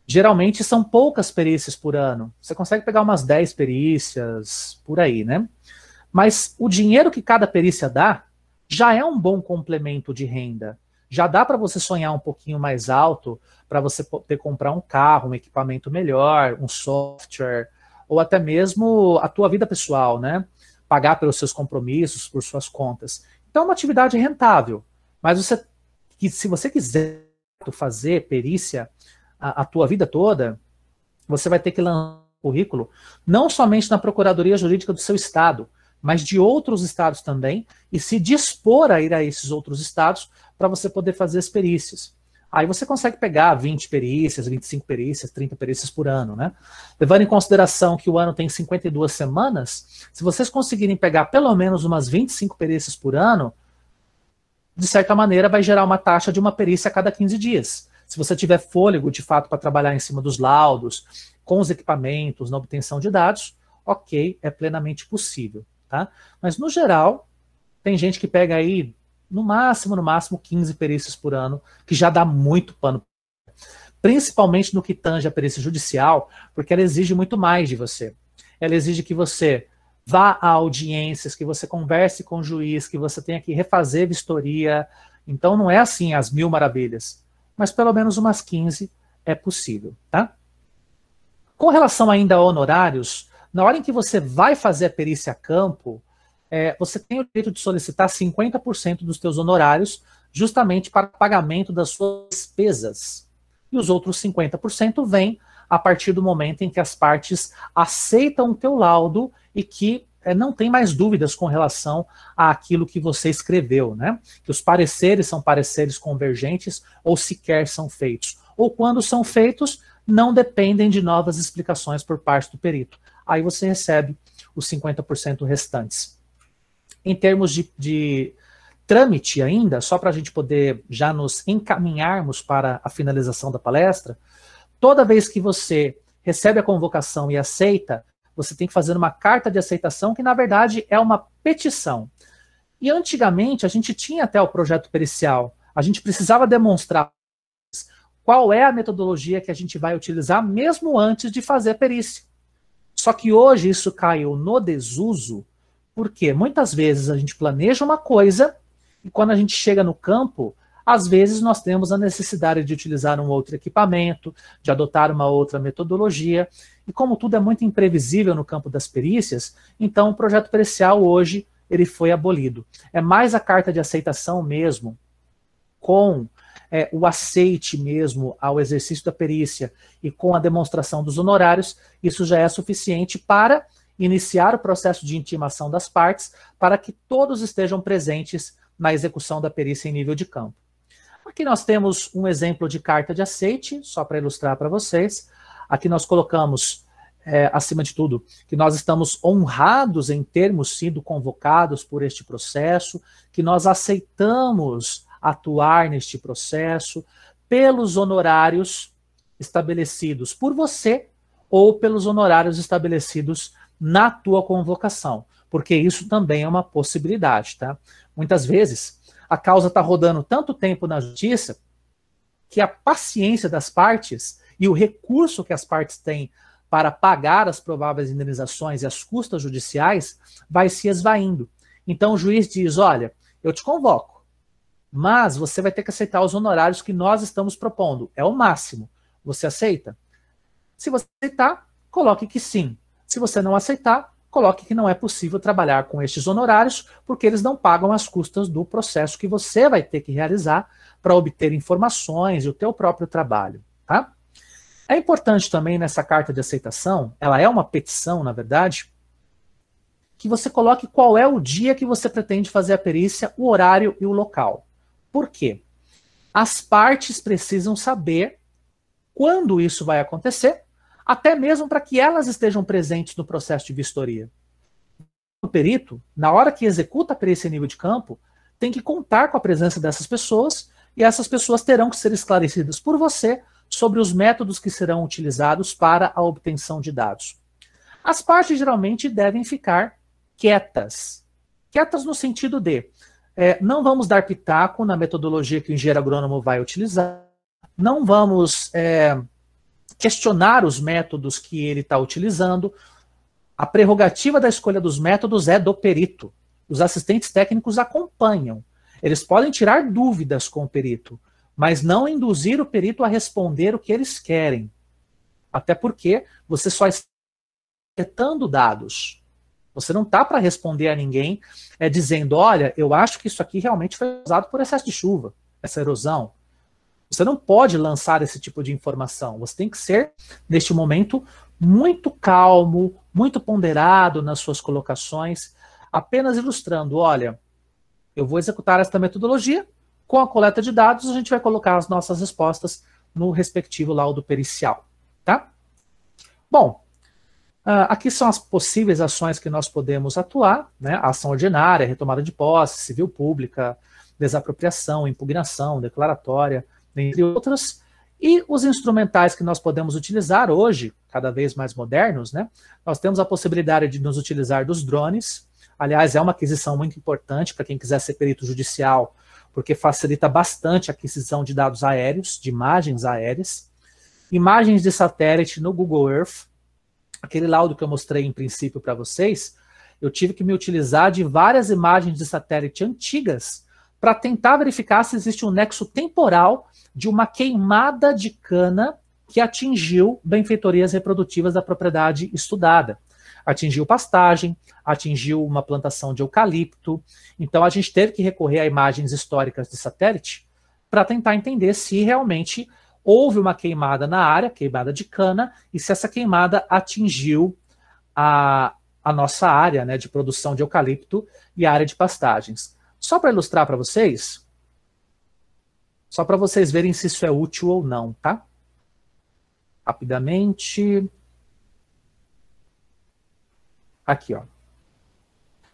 Speaker 2: Geralmente são poucas perícias por ano. Você consegue pegar umas 10 perícias, por aí, né? Mas o dinheiro que cada perícia dá, já é um bom complemento de renda. Já dá para você sonhar um pouquinho mais alto, para você poder comprar um carro, um equipamento melhor, um software, ou até mesmo a tua vida pessoal, né? Pagar pelos seus compromissos, por suas contas. Então é uma atividade rentável. Mas se você quiser fazer perícia a tua vida toda, você vai ter que lançar um currículo, não somente na Procuradoria Jurídica do seu estado, mas de outros estados também, e se dispor a ir a esses outros estados para você poder fazer as perícias. Aí você consegue pegar 20 perícias, 25 perícias, 30 perícias por ano, né? Levando em consideração que o ano tem 52 semanas, se vocês conseguirem pegar pelo menos umas 25 perícias por ano, de certa maneira vai gerar uma taxa de uma perícia a cada 15 dias. Se você tiver fôlego, de fato, para trabalhar em cima dos laudos, com os equipamentos, na obtenção de dados, ok, é plenamente possível, tá? Mas, no geral, tem gente que pega aí, no máximo, 15 perícias por ano, que já dá muito pano. Principalmente no que tange a perícia judicial, porque ela exige muito mais de você. Ela exige que você vá a audiências, que você converse com o juiz, que você tenha que refazer vistoria. Então, não é assim as mil maravilhas. mas pelo menos umas 15 é possível, tá? Com relação ainda a honorários, na hora em que você vai fazer a perícia a campo, você tem o direito de solicitar 50% dos seus honorários justamente para pagamento das suas despesas. E os outros 50% vêm a partir do momento em que as partes aceitam o teu laudo e que não tem mais dúvidas com relação àquilo que você escreveu, né? Que os pareceres são pareceres convergentes ou sequer são feitos. Ou quando são feitos, não dependem de novas explicações por parte do perito. Aí você recebe os 50% restantes. Em termos de trâmite ainda, só para a gente poder já nos encaminharmos para a finalização da palestra, toda vez que você recebe a convocação e aceita, você tem que fazer uma carta de aceitação, que na verdade é uma petição. E antigamente a gente tinha até o projeto pericial, a gente precisava demonstrar qual é a metodologia que a gente vai utilizar mesmo antes de fazer a perícia. Só que hoje isso caiu no desuso, porque muitas vezes a gente planeja uma coisa e quando a gente chega no campo, às vezes nós temos a necessidade de utilizar um outro equipamento, de adotar uma outra metodologia, e como tudo é muito imprevisível no campo das perícias, então o projeto pericial hoje ele foi abolido. É mais a carta de aceitação mesmo, com o aceite mesmo ao exercício da perícia e com a demonstração dos honorários, isso já é suficiente para iniciar o processo de intimação das partes, para que todos estejam presentes na execução da perícia em nível de campo. Aqui nós temos um exemplo de carta de aceite, só para ilustrar para vocês. Aqui nós colocamos, acima de tudo, que nós estamos honrados em termos sido convocados por este processo, que nós aceitamos atuar neste processo pelos honorários estabelecidos por você ou pelos honorários estabelecidos na tua convocação, porque isso também é uma possibilidade, tá? Muitas vezes a causa está rodando tanto tempo na justiça que a paciência das partes e o recurso que as partes têm para pagar as prováveis indenizações e as custas judiciais vai se esvaindo. Então o juiz diz, olha, eu te convoco, mas você vai ter que aceitar os honorários que nós estamos propondo. É o máximo. Você aceita? Se você aceitar, coloque que sim. Se você não aceitar, coloque que não é possível trabalhar com estes honorários, porque eles não pagam as custas do processo que você vai ter que realizar para obter informações e o teu próprio trabalho. Tá? É importante também nessa carta de aceitação, ela é uma petição, na verdade, que você coloque qual é o dia que você pretende fazer a perícia, o horário e o local. Por quê? As partes precisam saber quando isso vai acontecer, até mesmo para que elas estejam presentes no processo de vistoria. O perito, na hora que executa a perícia em nível de campo, tem que contar com a presença dessas pessoas, e essas pessoas terão que ser esclarecidas por você sobre os métodos que serão utilizados para a obtenção de dados. As partes geralmente devem ficar quietas. Quietas no sentido de não vamos dar pitaco na metodologia que o engenheiro agrônomo vai utilizar, não vamos questionar os métodos que ele está utilizando. A prerrogativa da escolha dos métodos é do perito. Os assistentes técnicos acompanham. Eles podem tirar dúvidas com o perito, mas não induzir o perito a responder o que eles querem. Até porque você só está coletando dados. Você não está para responder a ninguém dizendo, olha, eu acho que isso aqui realmente foi causado por excesso de chuva, essa erosão. Você não pode lançar esse tipo de informação. Você tem que ser, neste momento, muito calmo, muito ponderado nas suas colocações, apenas ilustrando, olha, eu vou executar esta metodologia, com a coleta de dados a gente vai colocar as nossas respostas no respectivo laudo pericial. Tá? Bom, aqui são as possíveis ações que nós podemos atuar, né? Ação ordinária, retomada de posse, civil pública, desapropriação, impugnação, declaratória, entre outras, e os instrumentais que nós podemos utilizar hoje, cada vez mais modernos, né? Nós temos a possibilidade de nos utilizar dos drones, aliás, é uma aquisição muito importante para quem quiser ser perito judicial, porque facilita bastante a aquisição de dados aéreos, de imagens aéreas, imagens de satélite no Google Earth, aquele laudo que eu mostrei em princípio para vocês, eu tive que me utilizar de várias imagens de satélite antigas para tentar verificar se existe um nexo temporal de uma queimada de cana que atingiu benfeitorias reprodutivas da propriedade estudada. Atingiu pastagem, atingiu uma plantação de eucalipto. Então a gente teve que recorrer a imagens históricas de satélite para tentar entender se realmente houve uma queimada na área, queimada de cana, e se essa queimada atingiu a nossa área, né, de produção de eucalipto e a área de pastagens. Só para ilustrar para vocês, só para vocês verem se isso é útil ou não, tá? Rapidamente. Aqui, ó.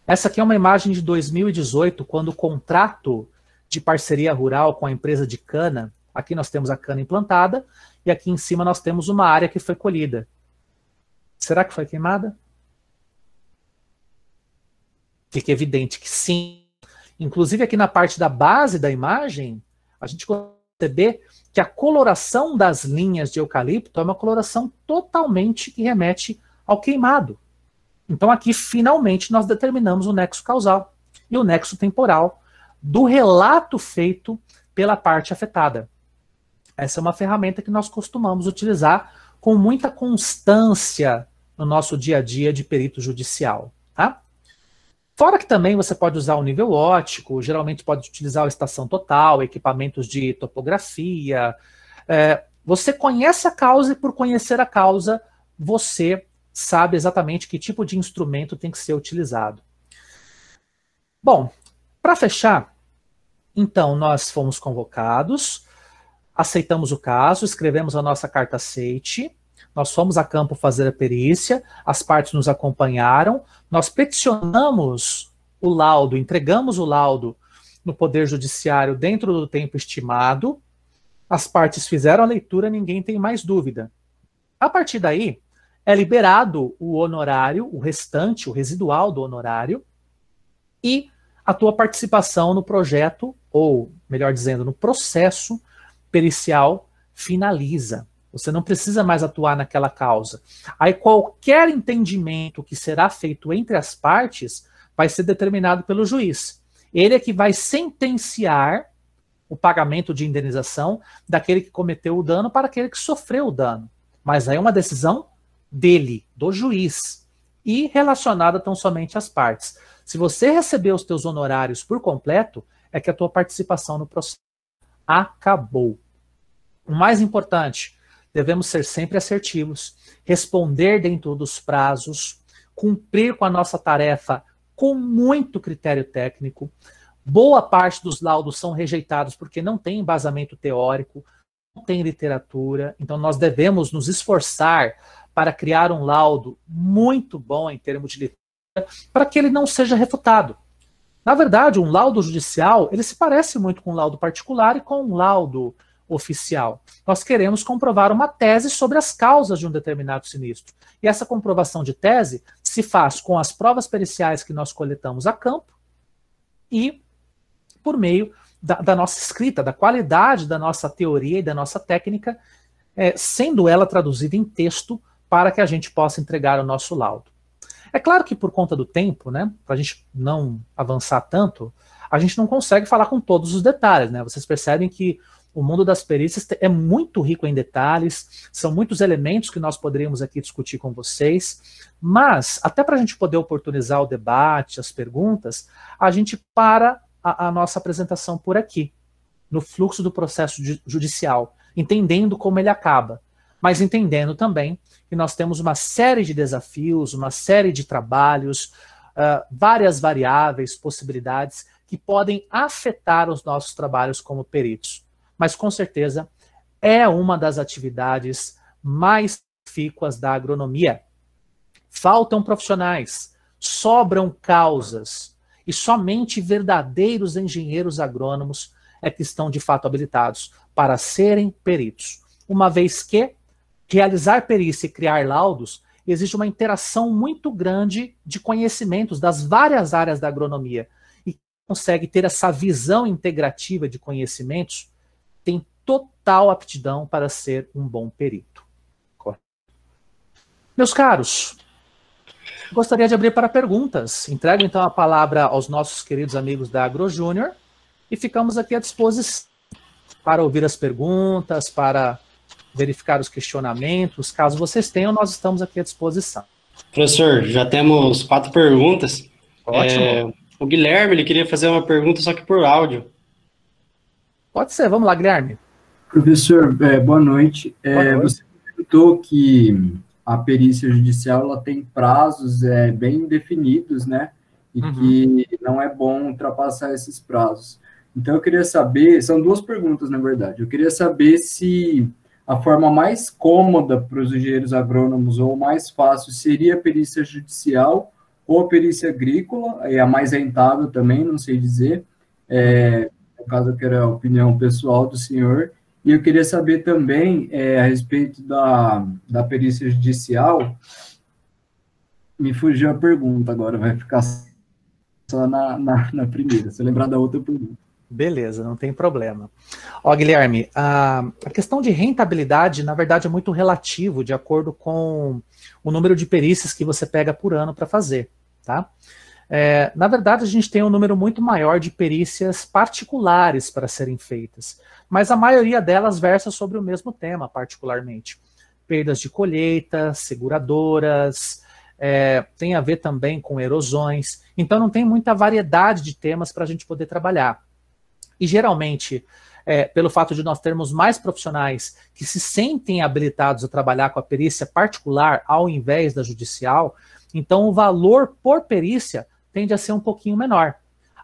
Speaker 2: Essa aqui é uma imagem de 2018, quando o contrato de parceria rural com a empresa de cana, aqui nós temos a cana implantada, e aqui em cima nós temos uma área que foi colhida. Será que foi queimada? Fica evidente que sim. Inclusive aqui na parte da base da imagem, a gente consegue perceber que a coloração das linhas de eucalipto é uma coloração totalmente que remete ao queimado. Então aqui finalmente nós determinamos o nexo causal e o nexo temporal do relato feito pela parte afetada. Essa é uma ferramenta que nós costumamos utilizar com muita constância no nosso dia a dia de perito judicial, tá? Fora que também você pode usar o nível óptico, geralmente pode utilizar a estação total, equipamentos de topografia. Você conhece a causa e por conhecer a causa, você sabe exatamente que tipo de instrumento tem que ser utilizado. Bom, para fechar, então nós fomos convocados, aceitamos o caso, escrevemos a nossa carta aceite, nós fomos a campo fazer a perícia, as partes nos acompanharam, nós peticionamos o laudo, entregamos o laudo no Poder Judiciário dentro do tempo estimado, as partes fizeram a leitura, ninguém tem mais dúvida. A partir daí, é liberado o honorário, o restante, o residual do honorário, e a tua participação no projeto, ou melhor dizendo, no processo pericial finaliza. Você não precisa mais atuar naquela causa. Aí qualquer entendimento que será feito entre as partes vai ser determinado pelo juiz. Ele é que vai sentenciar o pagamento de indenização daquele que cometeu o dano para aquele que sofreu o dano. Mas aí é uma decisão dele, do juiz, e relacionada tão somente às partes. Se você receber os teus honorários por completo, é que a tua participação no processo acabou. O mais importante, devemos ser sempre assertivos, responder dentro dos prazos, cumprir com a nossa tarefa com muito critério técnico. Boa parte dos laudos são rejeitados porque não tem embasamento teórico, não tem literatura, então nós devemos nos esforçar para criar um laudo muito bom em termos de literatura, para que ele não seja refutado. Na verdade, um laudo judicial, ele se parece muito com um laudo particular e com um laudo oficial. Nós queremos comprovar uma tese sobre as causas de um determinado sinistro. E essa comprovação de tese se faz com as provas periciais que nós coletamos a campo e por meio da nossa escrita, da qualidade da nossa teoria e da nossa técnica, sendo ela traduzida em texto para que a gente possa entregar o nosso laudo. É claro que por conta do tempo, né, para a gente não avançar tanto, a gente não consegue falar com todos os detalhes, né? Vocês percebem que o mundo das perícias é muito rico em detalhes, são muitos elementos que nós poderíamos aqui discutir com vocês, mas até para a gente poder oportunizar o debate, as perguntas, a gente para a nossa apresentação por aqui, no fluxo do processo judicial, entendendo como ele acaba, mas entendendo também que nós temos uma série de desafios, uma série de trabalhos, várias variáveis, possibilidades que podem afetar os nossos trabalhos como peritos. Mas com certeza é uma das atividades mais profícuas da agronomia. Faltam profissionais, sobram causas, e somente verdadeiros engenheiros agrônomos é que estão de fato habilitados para serem peritos. Uma vez que realizar perícia e criar laudos exige uma interação muito grande de conhecimentos das várias áreas da agronomia. E consegue ter essa visão integrativa de conhecimentos, tem total aptidão para ser um bom perito. Meus caros, gostaria de abrir para perguntas. Entrego então a palavra aos nossos queridos amigos da AgroJúnior e ficamos aqui à disposição para ouvir as perguntas, para verificar os questionamentos. Caso vocês tenham, nós estamos aqui à disposição.
Speaker 1: Professor, já temos 4 perguntas.
Speaker 2: Ótimo.
Speaker 1: O Guilherme, ele queria fazer uma pergunta, só que por áudio.
Speaker 2: Pode ser, vamos lá, Guilherme.
Speaker 4: Professor, boa noite.
Speaker 2: Boa noite.
Speaker 4: Você comentou que a perícia judicial ela tem prazos bem definidos, né? E que não é bom ultrapassar esses prazos. Então, eu queria saber, são 2 perguntas, na verdade. Eu queria saber se a forma mais cômoda para os engenheiros agrônomos ou mais fácil seria a perícia judicial ou a perícia agrícola, e a mais rentável também, não sei dizer. No caso, eu quero a opinião pessoal do senhor. E eu queria saber também, a respeito da perícia judicial, me fugiu a pergunta agora, vai ficar só na primeira, se eu lembrar da outra pergunta.
Speaker 2: Beleza, não tem problema. Ó, Guilherme, a questão de rentabilidade, na verdade, é muito relativo, de acordo com o número de perícias que você pega por ano para fazer, tá? Na verdade, a gente tem um número muito maior de perícias particulares para serem feitas, mas a maioria delas versa sobre o mesmo tema, particularmente. Perdas de colheita, seguradoras, tem a ver também com erosões, então não tem muita variedade de temas para a gente poder trabalhar. E geralmente, pelo fato de nós termos mais profissionais que se sentem habilitados a trabalhar com a perícia particular ao invés da judicial, então o valor por perícia tende a ser um pouquinho menor.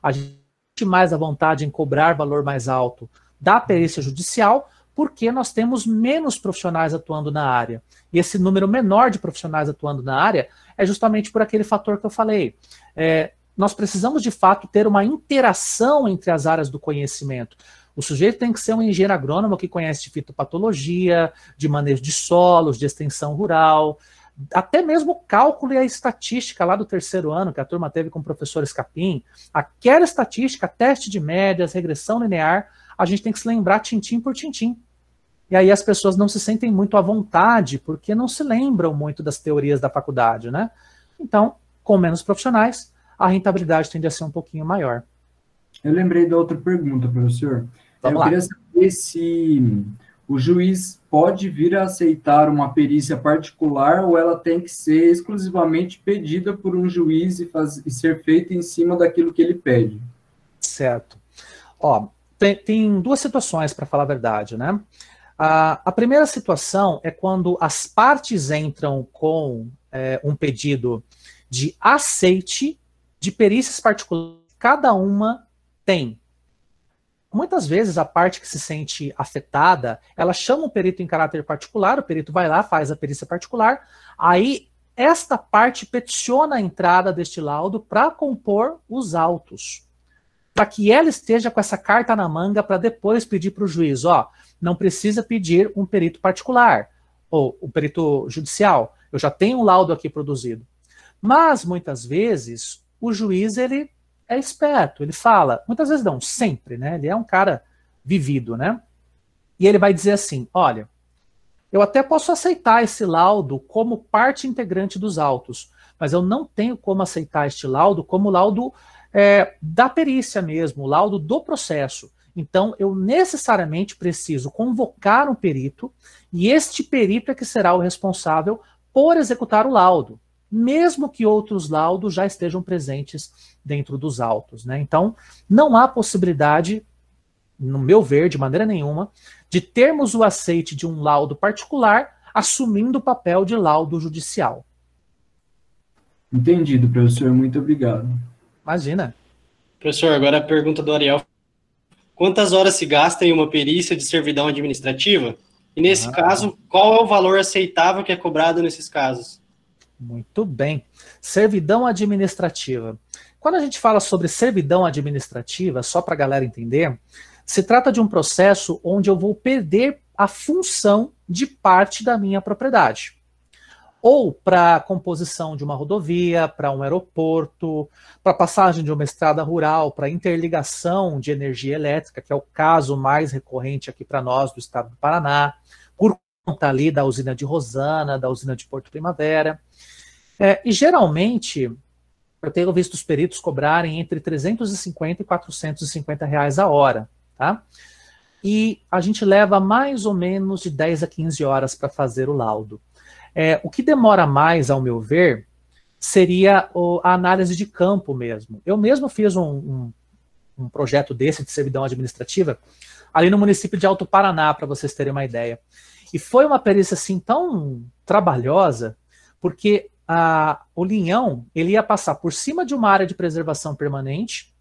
Speaker 2: A gente tem mais a vontade em cobrar valor mais alto da perícia judicial, porque nós temos menos profissionais atuando na área. E esse número menor de profissionais atuando na área é justamente por aquele fator que eu falei. Nós precisamos, de fato, ter uma interação entre as áreas do conhecimento. O sujeito tem que ser um engenheiro agrônomo que conhece de fitopatologia, de manejo de solos, de extensão rural, até mesmo o cálculo e a estatística lá do 3º ano, que a turma teve com o professor Escapim. Aquela estatística, teste de médias, regressão linear, a gente tem que se lembrar tintim por tintim. E aí as pessoas não se sentem muito à vontade, porque não se lembram muito das teorias da faculdade, né? Então, com menos profissionais, a rentabilidade tende a ser um pouquinho maior.
Speaker 4: Eu lembrei da outra pergunta, professor.
Speaker 2: Vamos lá.
Speaker 4: Queria saber se o juiz pode vir a aceitar uma perícia particular ou ela tem que ser exclusivamente pedida por um juiz e ser feita em cima daquilo que ele pede.
Speaker 2: Certo. Ó, tem 2 situações, para falar a verdade, né? A primeira situação é quando as partes entram com um pedido de aceite de perícias particulares, cada uma tem. Muitas vezes a parte que se sente afetada, ela chama o perito em caráter particular, o perito vai lá, faz a perícia particular, aí esta parte peticiona a entrada deste laudo para compor os autos, para que ela esteja com essa carta na manga para depois pedir para o juiz, ó, não precisa pedir um perito particular, ou um perito judicial, eu já tenho um laudo aqui produzido. Mas, muitas vezes, o juiz, ele é esperto, ele fala, muitas vezes não, sempre, né? Ele é um cara vivido, né? E ele vai dizer assim, olha, eu até posso aceitar esse laudo como parte integrante dos autos, mas eu não tenho como aceitar este laudo como laudo da perícia mesmo, o laudo do processo. Então, eu necessariamente preciso convocar um perito, e este perito é que será o responsável por executar o laudo, mesmo que outros laudos já estejam presentes dentro dos autos, né? Então, não há possibilidade, no meu ver, de maneira nenhuma, de termos o aceite de um laudo particular assumindo o papel de laudo judicial.
Speaker 4: Entendido, professor. Muito obrigado.
Speaker 2: Imagina.
Speaker 1: Professor, agora a pergunta do Ariel. Quantas horas se gasta em uma perícia de servidão administrativa? E nesse caso, qual é o valor aceitável que é cobrado nesses casos?
Speaker 2: Muito bem. Servidão administrativa. Quando a gente fala sobre servidão administrativa, só para a galera entender, se trata de um processo onde eu vou perder a função de parte da minha propriedade. Ou para a composição de uma rodovia, para um aeroporto, para a passagem de uma estrada rural, para interligação de energia elétrica, que é o caso mais recorrente aqui para nós do estado do Paraná, por conta ali da usina de Rosana, da usina de Porto Primavera. E geralmente, eu tenho visto os peritos cobrarem entre 350 e 450 reais a hora, tá? E a gente leva mais ou menos de 10 a 15 horas para fazer o laudo. O que demora mais, ao meu ver, seria a análise de campo mesmo. Eu mesmo fiz um projeto desse de servidão administrativa ali no município de Alto Paraná, para vocês terem uma ideia. E foi uma perícia assim tão trabalhosa, porque o linhão ele ia passar por cima de uma área de preservação permanente,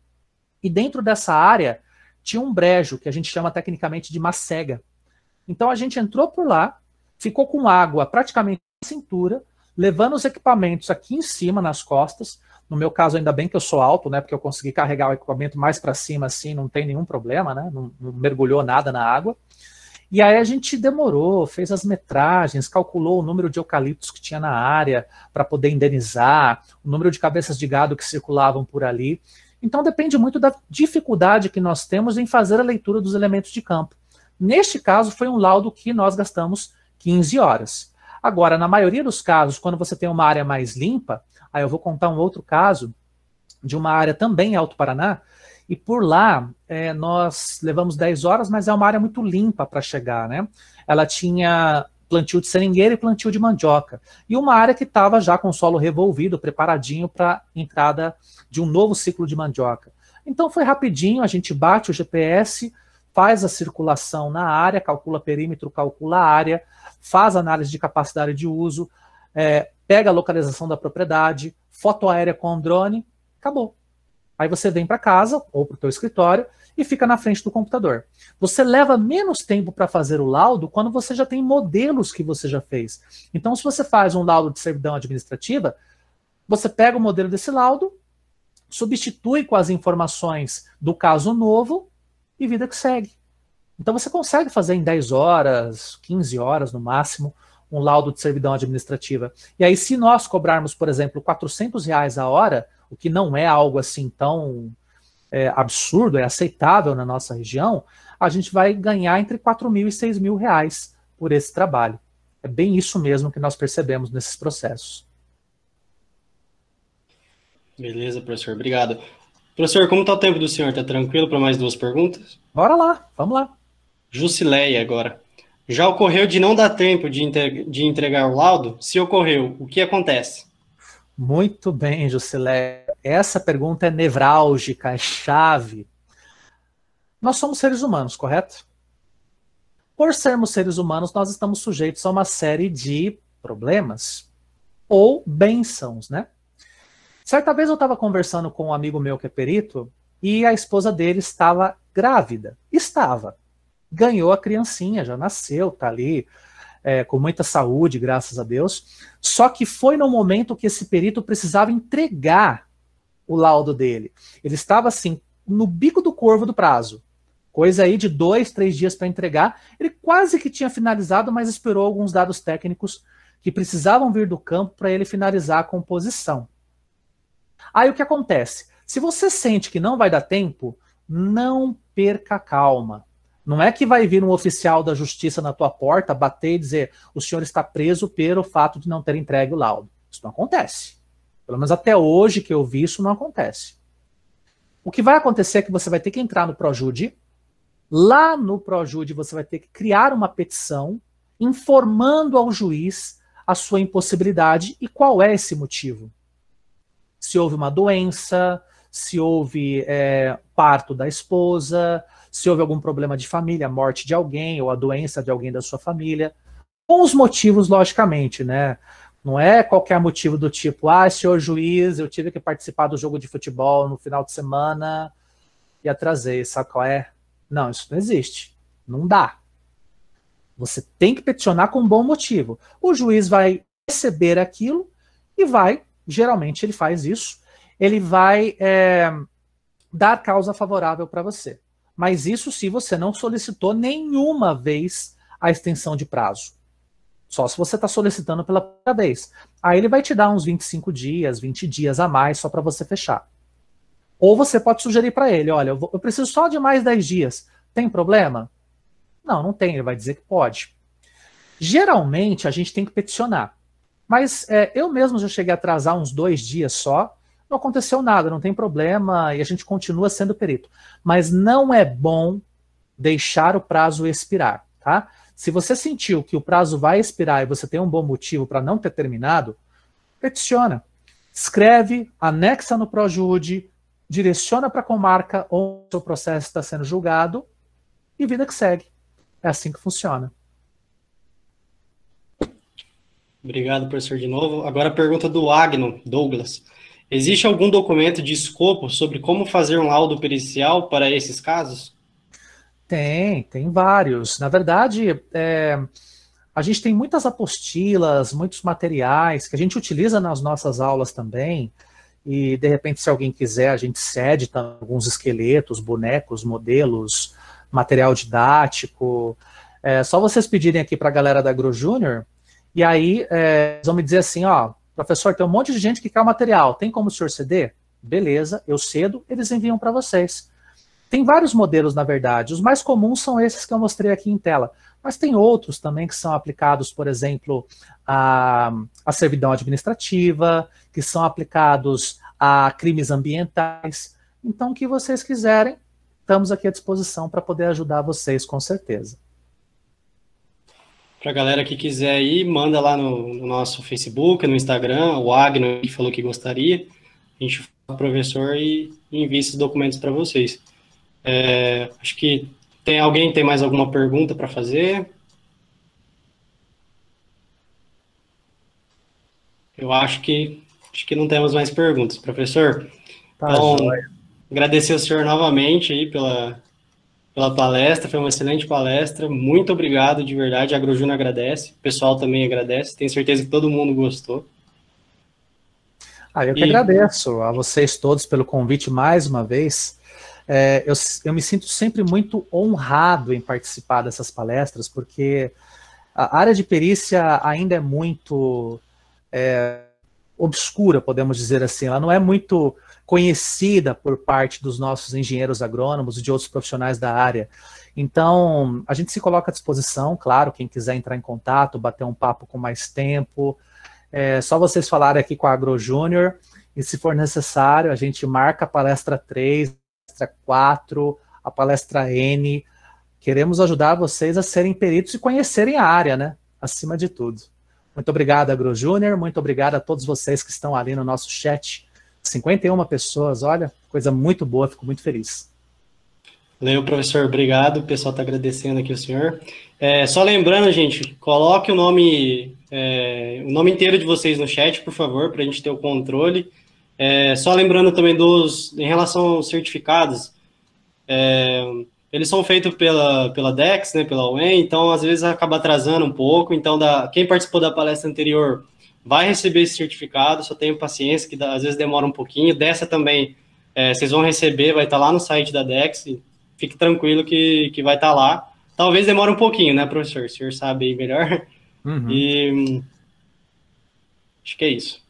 Speaker 2: e dentro dessa área tinha um brejo, que a gente chama tecnicamente de macega. Então a gente entrou por lá, ficou com água praticamente na cintura, levando os equipamentos aqui em cima, nas costas. No meu caso, ainda bem que eu sou alto, né? Porque eu consegui carregar o equipamento mais para cima, assim, não tem nenhum problema, né? Não mergulhou nada na água. E aí a gente demorou, fez as metragens, calculou o número de eucaliptos que tinha na área para poder indenizar, o número de cabeças de gado que circulavam por ali. Então depende muito da dificuldade que nós temos em fazer a leitura dos elementos de campo. Neste caso, foi um laudo que nós gastamos 15 horas. Agora, na maioria dos casos, quando você tem uma área mais limpa, aí eu vou contar um outro caso de uma área também em Alto Paraná, e por lá nós levamos 10 horas, mas é uma área muito limpa para chegar, né? Ela tinha plantio de seringueira e plantio de mandioca, e uma área que estava já com o solo revolvido, preparadinho para entrada de um novo ciclo de mandioca. Então foi rapidinho, a gente bate o GPS, faz a circulação na área, calcula perímetro, calcula a área, faz análise de capacidade de uso, pega a localização da propriedade, foto aérea com drone, acabou. Aí você vem para casa ou para o teu escritório e fica na frente do computador. Você leva menos tempo para fazer o laudo quando você já tem modelos que você já fez. Então, se você faz um laudo de servidão administrativa, você pega o modelo desse laudo, substitui com as informações do caso novo e vida que segue. Então você consegue fazer em 10 horas, 15 horas no máximo, um laudo de servidão administrativa. E aí, se nós cobrarmos, por exemplo, R$ 400 a hora, o que não é algo assim tão absurdo, é aceitável na nossa região, a gente vai ganhar entre R$ 4.000 e R$ 6.000 por esse trabalho. É bem isso mesmo que nós percebemos nesses processos.
Speaker 1: Beleza, professor. Obrigado. Professor, como está o tempo do senhor? Está tranquilo para mais 2 perguntas?
Speaker 2: Bora lá, vamos lá.
Speaker 1: Jusileia agora. Já ocorreu de não dar tempo de entregar o laudo? Se ocorreu, o que acontece?
Speaker 2: Muito bem, Jusileia. Essa pergunta é nevrálgica, é chave. Nós somos seres humanos, correto? Por sermos seres humanos, nós estamos sujeitos a uma série de problemas ou bênçãos, né? Certa vez eu estava conversando com um amigo meu que é perito e a esposa dele estava grávida. Estava. Ganhou a criancinha, já nasceu, tá ali, com muita saúde, graças a Deus. Só que foi no momento que esse perito precisava entregar o laudo dele. Ele estava assim, no bico do corvo do prazo. Coisa aí de 2, 3 dias para entregar. Ele quase que tinha finalizado, mas esperou alguns dados técnicos que precisavam vir do campo para ele finalizar a composição. Aí o que acontece? Se você sente que não vai dar tempo, não perca a calma. Não é que vai vir um oficial da justiça na tua porta, bater e dizer o senhor está preso pelo fato de não ter entregue o laudo. Isso não acontece. Pelo menos até hoje que eu vi, isso não acontece. O que vai acontecer é que você vai ter que entrar no Projude. Lá no Projude você vai ter que criar uma petição informando ao juiz a sua impossibilidade e qual é esse motivo. Se houve uma doença, se houve parto da esposa, se houve algum problema de família, morte de alguém ou a doença de alguém da sua família. Com os motivos, logicamente, né? Não é qualquer motivo do tipo, senhor juiz, eu tive que participar do jogo de futebol no final de semana e atrasei, sabe qual é? Não, isso não existe. Não dá. Você tem que peticionar com um bom motivo. O juiz vai receber aquilo e vai, geralmente ele faz isso, ele vai dar causa favorável para você. Mas isso se você não solicitou nenhuma vez a extensão de prazo. Só se você está solicitando pela primeira vez. Aí ele vai te dar uns 25 dias, 20 dias a mais só para você fechar. Ou você pode sugerir para ele, olha, eu preciso só de mais 10 dias. Tem problema? Não, não tem. Ele vai dizer que pode. Geralmente a gente tem que peticionar. Mas eu mesmo já cheguei a atrasar uns 2 dias só. não aconteceu nada, não tem problema, e a gente continua sendo perito. Mas não é bom deixar o prazo expirar, tá? Se você sentiu que o prazo vai expirar e você tem um bom motivo para não ter terminado, peticiona. Escreve, anexa no Projude, direciona para a comarca onde o seu processo está sendo julgado e vida que segue. É assim que funciona.
Speaker 1: Obrigado, professor, de novo. Agora a pergunta do Agno, Douglas. Existe algum documento de escopo sobre como fazer um laudo pericial para esses casos?
Speaker 2: Tem vários. Na verdade, a gente tem muitas apostilas, muitos materiais que a gente utiliza nas nossas aulas também. E, de repente, se alguém quiser, a gente cede alguns esqueletos, bonecos, modelos, material didático. É só vocês pedirem aqui para a galera da AgroJúnior, e aí eles vão me dizer assim, ó, professor, tem um monte de gente que quer o material, tem como o senhor ceder? Beleza, eu cedo, eles enviam para vocês. Tem vários modelos, na verdade. Os mais comuns são esses que eu mostrei aqui em tela. Mas tem outros também que são aplicados, por exemplo, à servidão administrativa, que são aplicados a crimes ambientais. Então, o que vocês quiserem, estamos aqui à disposição para poder ajudar vocês, com certeza.
Speaker 1: Para a galera que quiser ir, manda lá no nosso Facebook, no Instagram, o Agno que falou que gostaria. A gente fala com o professor e envia esses documentos para vocês. Acho que alguém tem mais alguma pergunta para fazer? Eu acho que não temos mais perguntas, professor.
Speaker 2: Tá,
Speaker 1: então,
Speaker 2: joia.
Speaker 1: agradecer ao senhor novamente aí pela palestra, foi uma excelente palestra. Muito obrigado, de verdade. A AgroJúnior agradece, o pessoal também agradece. Tenho certeza que todo mundo gostou.
Speaker 2: Eu que agradeço a vocês todos pelo convite mais uma vez. Eu me sinto sempre muito honrado em participar dessas palestras, porque a área de perícia ainda é muito obscura, podemos dizer assim. Ela não é muito conhecida por parte dos nossos engenheiros agrônomos e de outros profissionais da área. Então, a gente se coloca à disposição, claro, quem quiser entrar em contato, bater um papo com mais tempo, só vocês falarem aqui com a AgroJúnior, e se for necessário, a gente marca a palestra 3, palestra 4, a palestra N. Queremos ajudar vocês a serem peritos e conhecerem a área, né? Acima de tudo. Muito obrigado, AgroJúnior, muito obrigado a todos vocês que estão ali no nosso chat. 51 pessoas, olha, coisa muito boa, fico muito feliz.
Speaker 1: Valeu, professor, obrigado, o pessoal está agradecendo aqui o senhor. Só lembrando, gente, coloque o nome inteiro de vocês no chat, por favor, para a gente ter o controle. Só lembrando também em relação aos certificados, eles são feitos pela DEX, né, pela UEM, então às vezes acaba atrasando um pouco, então quem participou da palestra anterior vai receber esse certificado, só tenham paciência, que às vezes demora um pouquinho. Dessa também, vocês vão receber, vai estar lá no site da DEX, fique tranquilo que vai estar lá. Talvez demore um pouquinho, né, professor? O senhor sabe aí melhor.
Speaker 2: Uhum.
Speaker 1: E acho que é isso.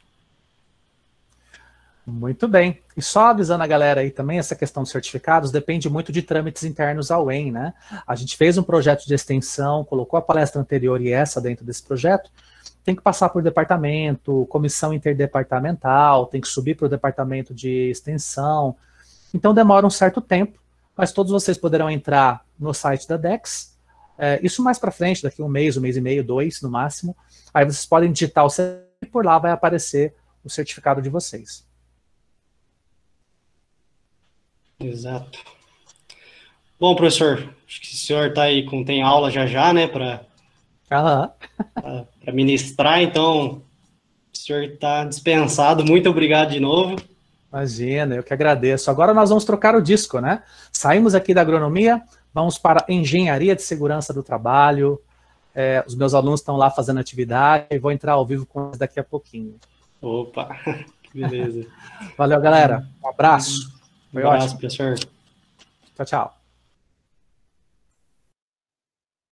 Speaker 2: Muito bem. E só avisando a galera aí também, essa questão dos certificados depende muito de trâmites internos ao UEM, né? A gente fez um projeto de extensão, colocou a palestra anterior e essa dentro desse projeto, tem que passar por departamento, comissão interdepartamental, tem que subir para o departamento de extensão. Então demora um certo tempo, mas todos vocês poderão entrar no site da DEX. Isso mais para frente, daqui um mês e meio, 2 no máximo. Aí vocês podem digitar o CPF e por lá vai aparecer o certificado de vocês.
Speaker 1: Exato. Bom, professor, acho que o senhor tem aula já, né, para ministrar, então o senhor está dispensado. Muito obrigado de novo.
Speaker 2: Imagina, eu que agradeço. Agora nós vamos trocar o disco, né? Saímos aqui da agronomia, vamos para engenharia de segurança do trabalho. Os meus alunos estão lá fazendo atividade e vou entrar ao vivo com eles daqui a pouquinho.
Speaker 1: Opa, que beleza.
Speaker 2: Valeu, galera. Um abraço.
Speaker 1: Foi ótimo, professor.
Speaker 2: Tchau, tchau.